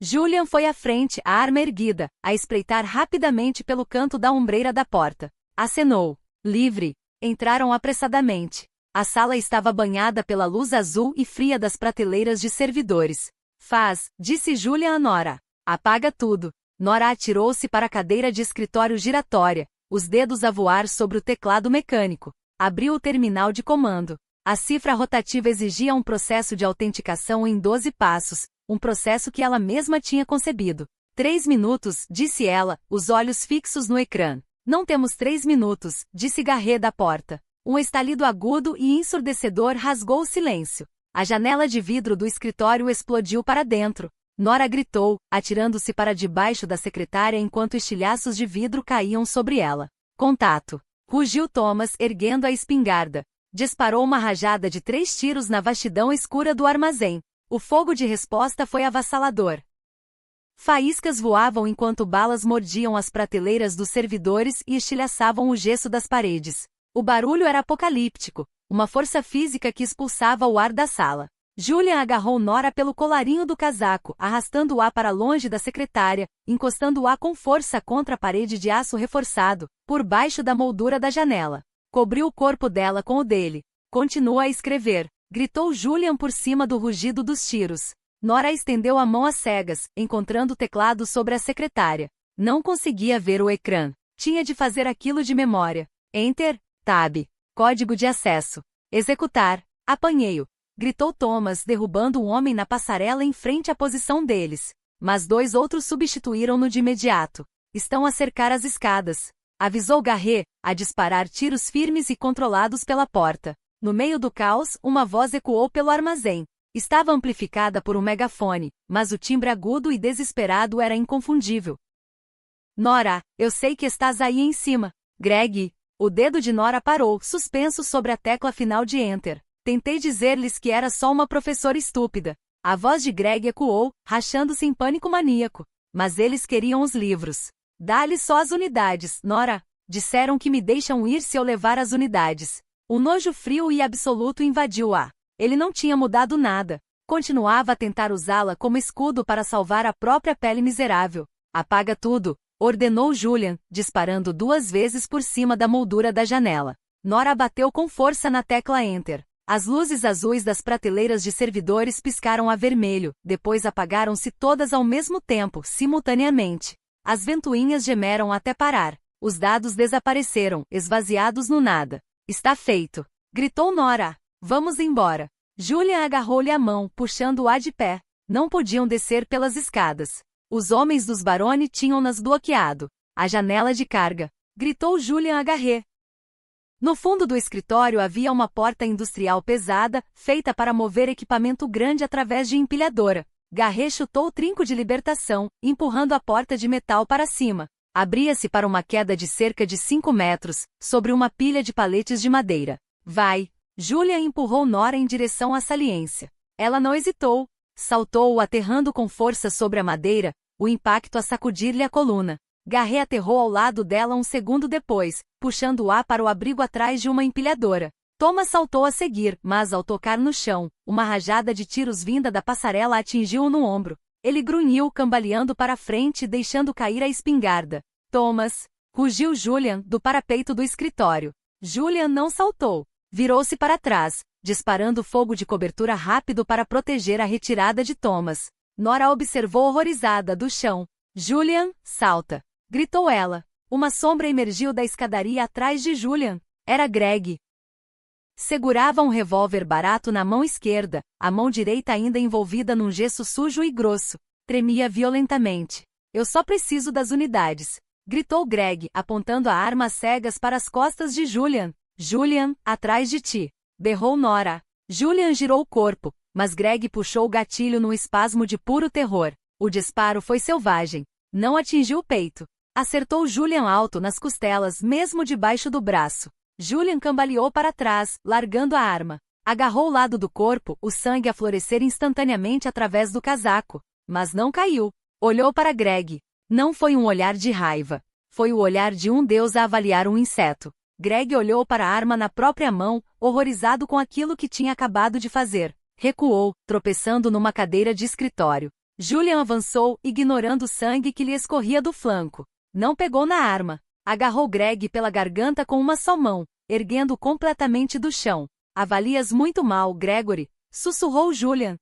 [SPEAKER 1] Julian foi à frente, a arma erguida, a espreitar rapidamente pelo canto da ombreira da porta. Acenou. Livre. Entraram apressadamente. A sala estava banhada pela luz azul e fria das prateleiras de servidores. Disse Julian a Nora. Apaga tudo. Nora atirou-se para a cadeira de escritório giratória, os dedos a voar sobre o teclado mecânico. Abriu o terminal de comando. A cifra rotativa exigia um processo de autenticação em 12 passos, um processo que ela mesma tinha concebido. 3 minutos, disse ela, os olhos fixos no ecrã. Não temos 3 minutos, disse Garret da porta. Um estalido agudo e ensurdecedor rasgou o silêncio. A janela de vidro do escritório explodiu para dentro. Nora gritou, atirando-se para debaixo da secretária enquanto estilhaços de vidro caíam sobre ela. Contato. Rugiu Thomas, erguendo a espingarda. Disparou uma rajada de 3 tiros na vastidão escura do armazém. O fogo de resposta foi avassalador. Faíscas voavam enquanto balas mordiam as prateleiras dos servidores e estilhaçavam o gesso das paredes. O barulho era apocalíptico, uma força física que expulsava o ar da sala. Julian agarrou Nora pelo colarinho do casaco, arrastando-a para longe da secretária, encostando-a com força contra a parede de aço reforçado, por baixo da moldura da janela. Cobriu o corpo dela com o dele. Continua a escrever, gritou Julian por cima do rugido dos tiros. Nora estendeu a mão às cegas, encontrando o teclado sobre a secretária. Não conseguia ver o ecrã. Tinha de fazer aquilo de memória. Enter, Tab. Código de acesso. Executar. Apanhei-o. Gritou Thomas, derrubando um homem na passarela em frente à posição deles. Mas 2 outros substituíram-no de imediato. Estão a cercar as escadas. Avisou Garret, a disparar tiros firmes e controlados pela porta. No meio do caos, uma voz ecoou pelo armazém. Estava amplificada por um megafone, mas o timbre agudo e desesperado era inconfundível. Nora, eu sei que estás aí em cima. Greg. O dedo de Nora parou, suspenso sobre a tecla final de Enter. Tentei dizer-lhes que era só uma professora estúpida. A voz de Greg ecoou, rachando-se em pânico maníaco. Mas eles queriam os livros. Dá-lhes só as unidades, Nora. Disseram que me deixam ir se eu levar as unidades. Um nojo frio e absoluto invadiu-a. Ele não tinha mudado nada. Continuava a tentar usá-la como escudo para salvar a própria pele miserável. Apaga tudo, ordenou Julian, disparando 2 vezes por cima da moldura da janela. Nora bateu com força na tecla Enter. As luzes azuis das prateleiras de servidores piscaram a vermelho, depois apagaram-se todas ao mesmo tempo, simultaneamente. As ventoinhas gemeram até parar. Os dados desapareceram, esvaziados no nada. Está feito. Gritou Nora. Vamos embora. Julian agarrou-lhe a mão, puxando-a de pé. Não podiam descer pelas escadas. Os homens dos Baroni tinham-nas bloqueado. A janela de carga. Gritou Julian a Garret. No fundo do escritório havia uma porta industrial pesada, feita para mover equipamento grande através de empilhadora. Garret chutou o trinco de libertação, empurrando a porta de metal para cima. Abria-se para uma queda de cerca de 5 metros, sobre uma pilha de paletes de madeira. Vai! Julian empurrou Nora em direção à saliência. Ela não hesitou. Saltou-o aterrando com força sobre a madeira, o impacto a sacudir-lhe a coluna. Garret aterrou ao lado dela um segundo depois, puxando-a para o abrigo atrás de uma empilhadora. Thomas saltou a seguir, mas ao tocar no chão, uma rajada de tiros vinda da passarela atingiu-o no ombro. Ele grunhiu cambaleando para frente, deixando cair a espingarda. Thomas! Rugiu Julian, do parapeito do escritório. Julian não saltou. Virou-se para trás, disparando fogo de cobertura rápido para proteger a retirada de Thomas. Nora observou horrorizada do chão. Julian, salta! Gritou ela. Uma sombra emergiu da escadaria atrás de Julian. Era Greg. Segurava um revólver barato na mão esquerda, a mão direita ainda envolvida num gesso sujo e grosso. Tremia violentamente. Eu só preciso das unidades. Gritou Greg, apontando a arma às cegas para as costas de Julian. Julian, atrás de ti. Berrou Nora. Julian girou o corpo, mas Greg puxou o gatilho num espasmo de puro terror. O disparo foi selvagem. Não atingiu o peito. Acertou Julian alto nas costelas, mesmo debaixo do braço. Julian cambaleou para trás, largando a arma. Agarrou o lado do corpo, o sangue a florescer instantaneamente através do casaco. Mas não caiu. Olhou para Greg. Não foi um olhar de raiva. Foi o olhar de um deus a avaliar um inseto. Greg olhou para a arma na própria mão, horrorizado com aquilo que tinha acabado de fazer. Recuou, tropeçando numa cadeira de escritório. Julian avançou, ignorando o sangue que lhe escorria do flanco. Não pegou na arma. Agarrou Greg pela garganta com uma só mão, erguendo-o completamente do chão. Avalias muito mal, Gregory, sussurrou Julian.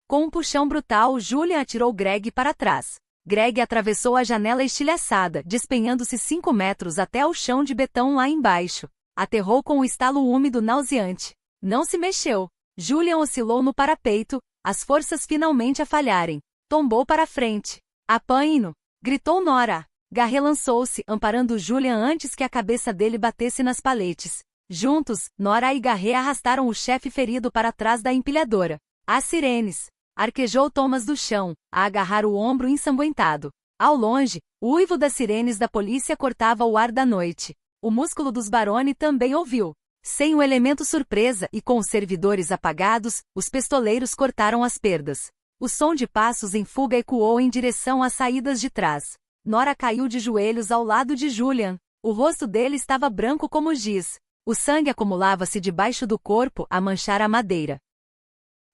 [SPEAKER 1] Com um puxão brutal, Julian atirou Greg para trás. Greg atravessou a janela estilhaçada, despenhando-se 5 metros até o chão de betão lá embaixo. Aterrou com o estalo úmido nauseante. Não se mexeu. Julian oscilou no parapeito, as forças finalmente a falharem. Tombou para frente. Apanhe-no! Gritou Nora. Garré lançou-se, amparando Julian antes que a cabeça dele batesse nas paletes. Juntos, Nora e Garré arrastaram o chefe ferido para trás da empilhadora. As sirenes! Arquejou Thomas do chão, a agarrar o ombro ensanguentado. Ao longe, o uivo das sirenes da polícia cortava o ar da noite. O músculo dos Baroni também ouviu. Sem o elemento surpresa e com os servidores apagados, os pistoleiros cortaram as perdas. O som de passos em fuga ecoou em direção às saídas de trás. Nora caiu de joelhos ao lado de Julian. O rosto dele estava branco como giz. O sangue acumulava-se debaixo do corpo a manchar a madeira.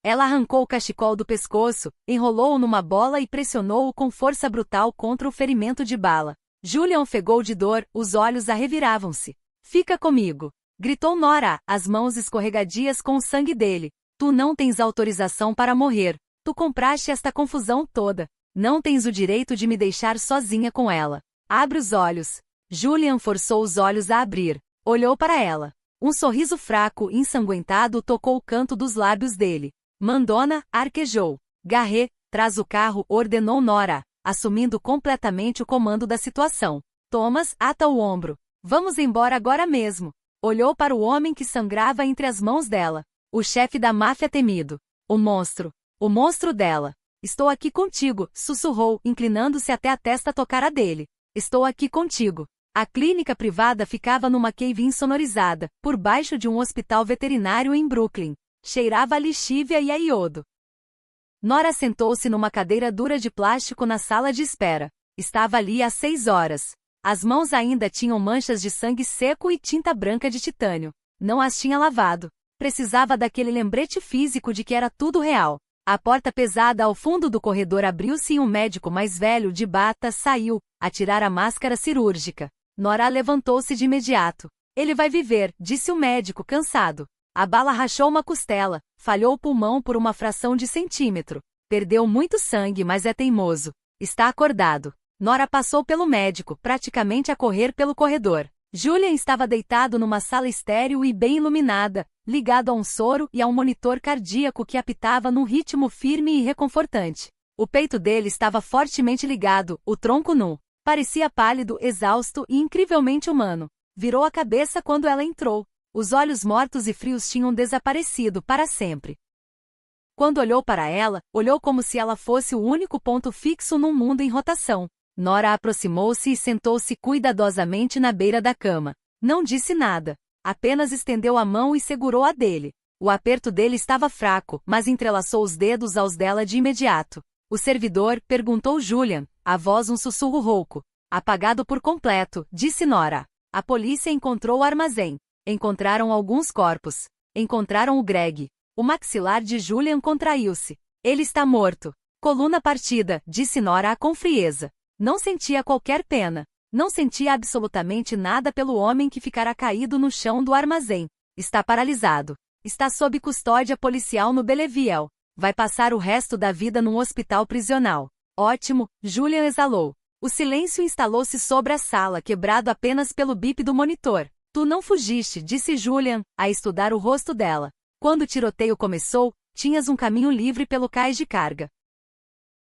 [SPEAKER 1] Ela arrancou o cachecol do pescoço, enrolou-o numa bola e pressionou-o com força brutal contra o ferimento de bala. Julian ofegou de dor, os olhos a reviravam-se. Fica comigo! Gritou Nora, as mãos escorregadias com o sangue dele. Tu não tens autorização para morrer. Tu compraste esta confusão toda. Não tens o direito de me deixar sozinha com ela. Abre os olhos. Julian forçou os olhos a abrir. Olhou para ela. Um sorriso fraco e ensanguentado tocou o canto dos lábios dele. Mandona, arquejou. Garré, traz o carro, ordenou Nora, assumindo completamente o comando da situação. Thomas, ata o ombro. Vamos embora agora mesmo. Olhou para o homem que sangrava entre as mãos dela. O chefe da máfia temido. O monstro. O monstro dela. Estou aqui contigo, sussurrou, inclinando-se até a testa tocar a dele. Estou aqui contigo. A clínica privada ficava numa cave insonorizada, por baixo de um hospital veterinário em Brooklyn. Cheirava a lixívia e a iodo. Nora sentou-se numa cadeira dura de plástico na sala de espera. Estava ali há 6 horas. As mãos ainda tinham manchas de sangue seco e tinta branca de titânio. Não as tinha lavado. Precisava daquele lembrete físico de que era tudo real. A porta pesada ao fundo do corredor abriu-se e um médico mais velho de bata saiu, a tirar a máscara cirúrgica. Nora levantou-se de imediato. Ele vai viver, disse o médico, cansado. A bala rachou uma costela, falhou o pulmão por uma fração de centímetro. Perdeu muito sangue, mas é teimoso. Está acordado. Nora passou pelo médico, praticamente a correr pelo corredor. Julian estava deitado numa sala estéril e bem iluminada, ligado a um soro e a um monitor cardíaco que apitava num ritmo firme e reconfortante. O peito dele estava fortemente ligado, o tronco nu. Parecia pálido, exausto e incrivelmente humano. Virou a cabeça quando ela entrou. Os olhos mortos e frios tinham desaparecido para sempre. Quando olhou para ela, olhou como se ela fosse o único ponto fixo num mundo em rotação. Nora aproximou-se e sentou-se cuidadosamente na beira da cama. Não disse nada. Apenas estendeu a mão e segurou a dele. O aperto dele estava fraco, mas entrelaçou os dedos aos dela de imediato. O servidor, perguntou Julian, a voz um sussurro rouco. Apagado por completo, disse Nora. A polícia encontrou o armazém. Encontraram alguns corpos. Encontraram o Greg. O maxilar de Julian contraiu-se. Ele está morto. Coluna partida, disse Nora com frieza. Não sentia qualquer pena. Não sentia absolutamente nada pelo homem que ficara caído no chão do armazém. Está paralisado. Está sob custódia policial no Belleville. Vai passar o resto da vida num hospital prisional. Ótimo, Julian exalou. O silêncio instalou-se sobre a sala, quebrado apenas pelo bip do monitor. Tu não fugiste, disse Julian, a estudar o rosto dela. Quando o tiroteio começou, tinhas um caminho livre pelo cais de carga.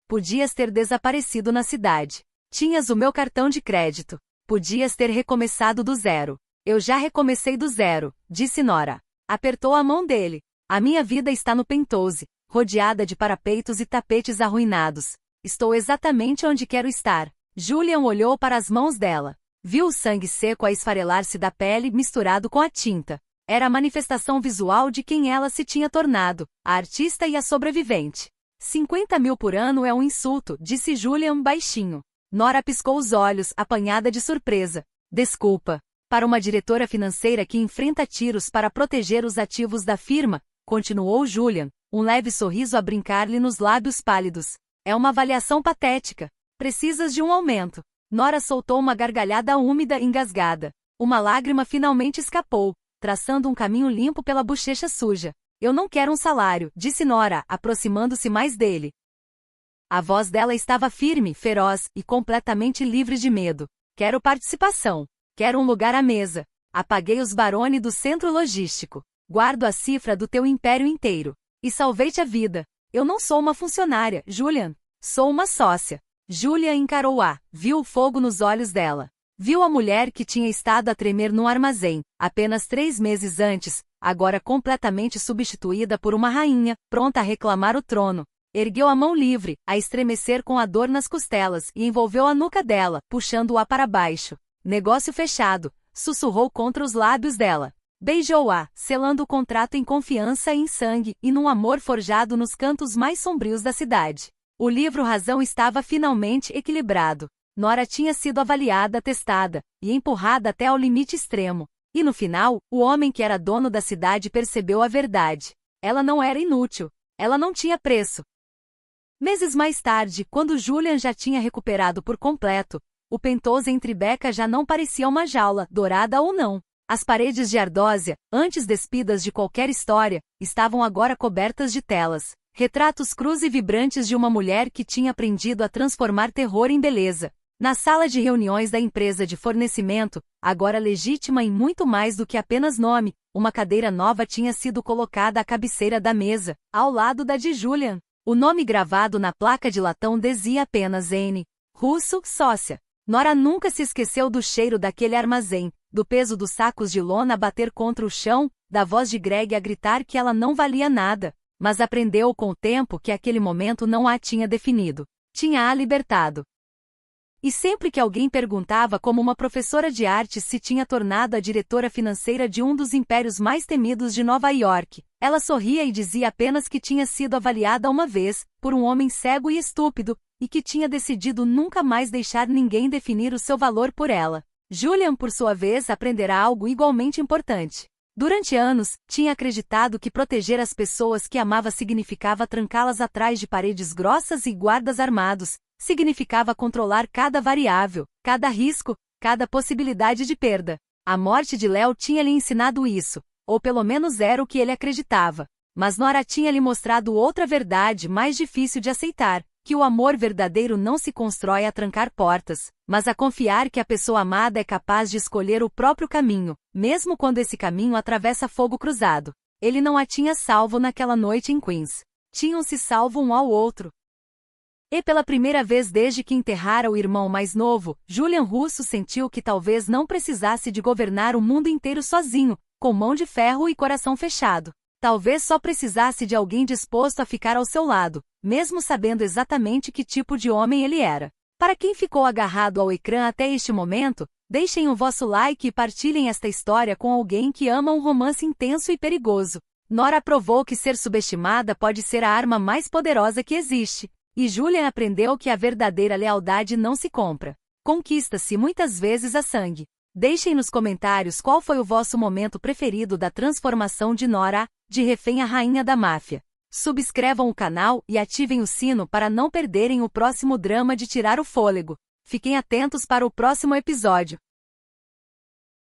[SPEAKER 1] Podias ter desaparecido na cidade. Tinhas o meu cartão de crédito. Podias ter recomeçado do zero. Eu já recomecei do zero, disse Nora. Apertou a mão dele. A minha vida está no Penthouse, rodeada de parapeitos e tapetes arruinados. Estou exatamente onde quero estar. Julian olhou para as mãos dela. Viu o sangue seco a esfarelar-se da pele misturado com a tinta. Era a manifestação visual de quem ela se tinha tornado, a artista e a sobrevivente. 50 mil por ano é um insulto, disse Julian baixinho. Nora piscou os olhos, apanhada de surpresa. Desculpa. Para uma diretora financeira que enfrenta tiros para proteger os ativos da firma, continuou Julian, um leve sorriso a brincar-lhe nos lábios pálidos. É uma avaliação patética. Precisas de um aumento. Nora soltou uma gargalhada úmida e engasgada. Uma lágrima finalmente escapou, traçando um caminho limpo pela bochecha suja. Eu não quero um salário, disse Nora, aproximando-se mais dele. A voz dela estava firme, feroz e completamente livre de medo. Quero participação. Quero um lugar à mesa. Apaguei os barone do centro logístico. Guardo a cifra do teu império inteiro. E salvei-te a vida. Eu não sou uma funcionária, Julian. Sou uma sócia. Julia encarou-a, viu o fogo nos olhos dela. Viu a mulher que tinha estado a tremer num armazém, apenas 3 meses antes, agora completamente substituída por uma rainha, pronta a reclamar o trono. Ergueu a mão livre, a estremecer com a dor nas costelas, e envolveu a nuca dela, puxando-a para baixo. Negócio fechado, sussurrou contra os lábios dela. Beijou-a, selando o contrato em confiança e em sangue, e num amor forjado nos cantos mais sombrios da cidade. O livro Razão estava finalmente equilibrado. Nora tinha sido avaliada, testada, e empurrada até ao limite extremo. E no final, o homem que era dono da cidade percebeu a verdade. Ela não era inútil. Ela não tinha preço. Meses mais tarde, quando Julian já tinha recuperado por completo, o pentoso em Tribeca já não parecia uma jaula, dourada ou não. As paredes de ardósia, antes despidas de qualquer história, estavam agora cobertas de telas. Retratos crus e vibrantes de uma mulher que tinha aprendido a transformar terror em beleza. Na sala de reuniões da empresa de fornecimento, agora legítima em muito mais do que apenas nome, uma cadeira nova tinha sido colocada à cabeceira da mesa, ao lado da de Julian. O nome gravado na placa de latão dizia apenas N. Russo, sócia. Nora nunca se esqueceu do cheiro daquele armazém, do peso dos sacos de lona a bater contra o chão, da voz de Greg a gritar que ela não valia nada. Mas aprendeu com o tempo que aquele momento não a tinha definido. Tinha-a libertado. E sempre que alguém perguntava como uma professora de artes se tinha tornado a diretora financeira de um dos impérios mais temidos de Nova York, ela sorria e dizia apenas que tinha sido avaliada uma vez, por um homem cego e estúpido, e que tinha decidido nunca mais deixar ninguém definir o seu valor por ela. Julian, por sua vez, aprenderá algo igualmente importante. Durante anos, tinha acreditado que proteger as pessoas que amava significava trancá-las atrás de paredes grossas e guardas armados, significava controlar cada variável, cada risco, cada possibilidade de perda. A morte de Léo tinha lhe ensinado isso, ou pelo menos era o que ele acreditava. Mas Nora tinha lhe mostrado outra verdade mais difícil de aceitar, que o amor verdadeiro não se constrói a trancar portas, mas a confiar que a pessoa amada é capaz de escolher o próprio caminho, mesmo quando esse caminho atravessa fogo cruzado. Ele não a tinha salvo naquela noite em Queens. Tinham-se salvo um ao outro. E pela primeira vez desde que enterrara o irmão mais novo, Julian Russo sentiu que talvez não precisasse de governar o mundo inteiro sozinho, com mão de ferro e coração fechado. Talvez só precisasse de alguém disposto a ficar ao seu lado, mesmo sabendo exatamente que tipo de homem ele era. Para quem ficou agarrado ao ecrã até este momento, deixem o vosso like e partilhem esta história com alguém que ama um romance intenso e perigoso. Nora provou que ser subestimada pode ser a arma mais poderosa que existe. E Julian aprendeu que a verdadeira lealdade não se compra. Conquista-se muitas vezes a sangue. Deixem nos comentários qual foi o vosso momento preferido da transformação de Nora, de refém à rainha da máfia. Subscrevam o canal e ativem o sino para não perderem o próximo drama de tirar o fôlego. Fiquem atentos para o próximo episódio.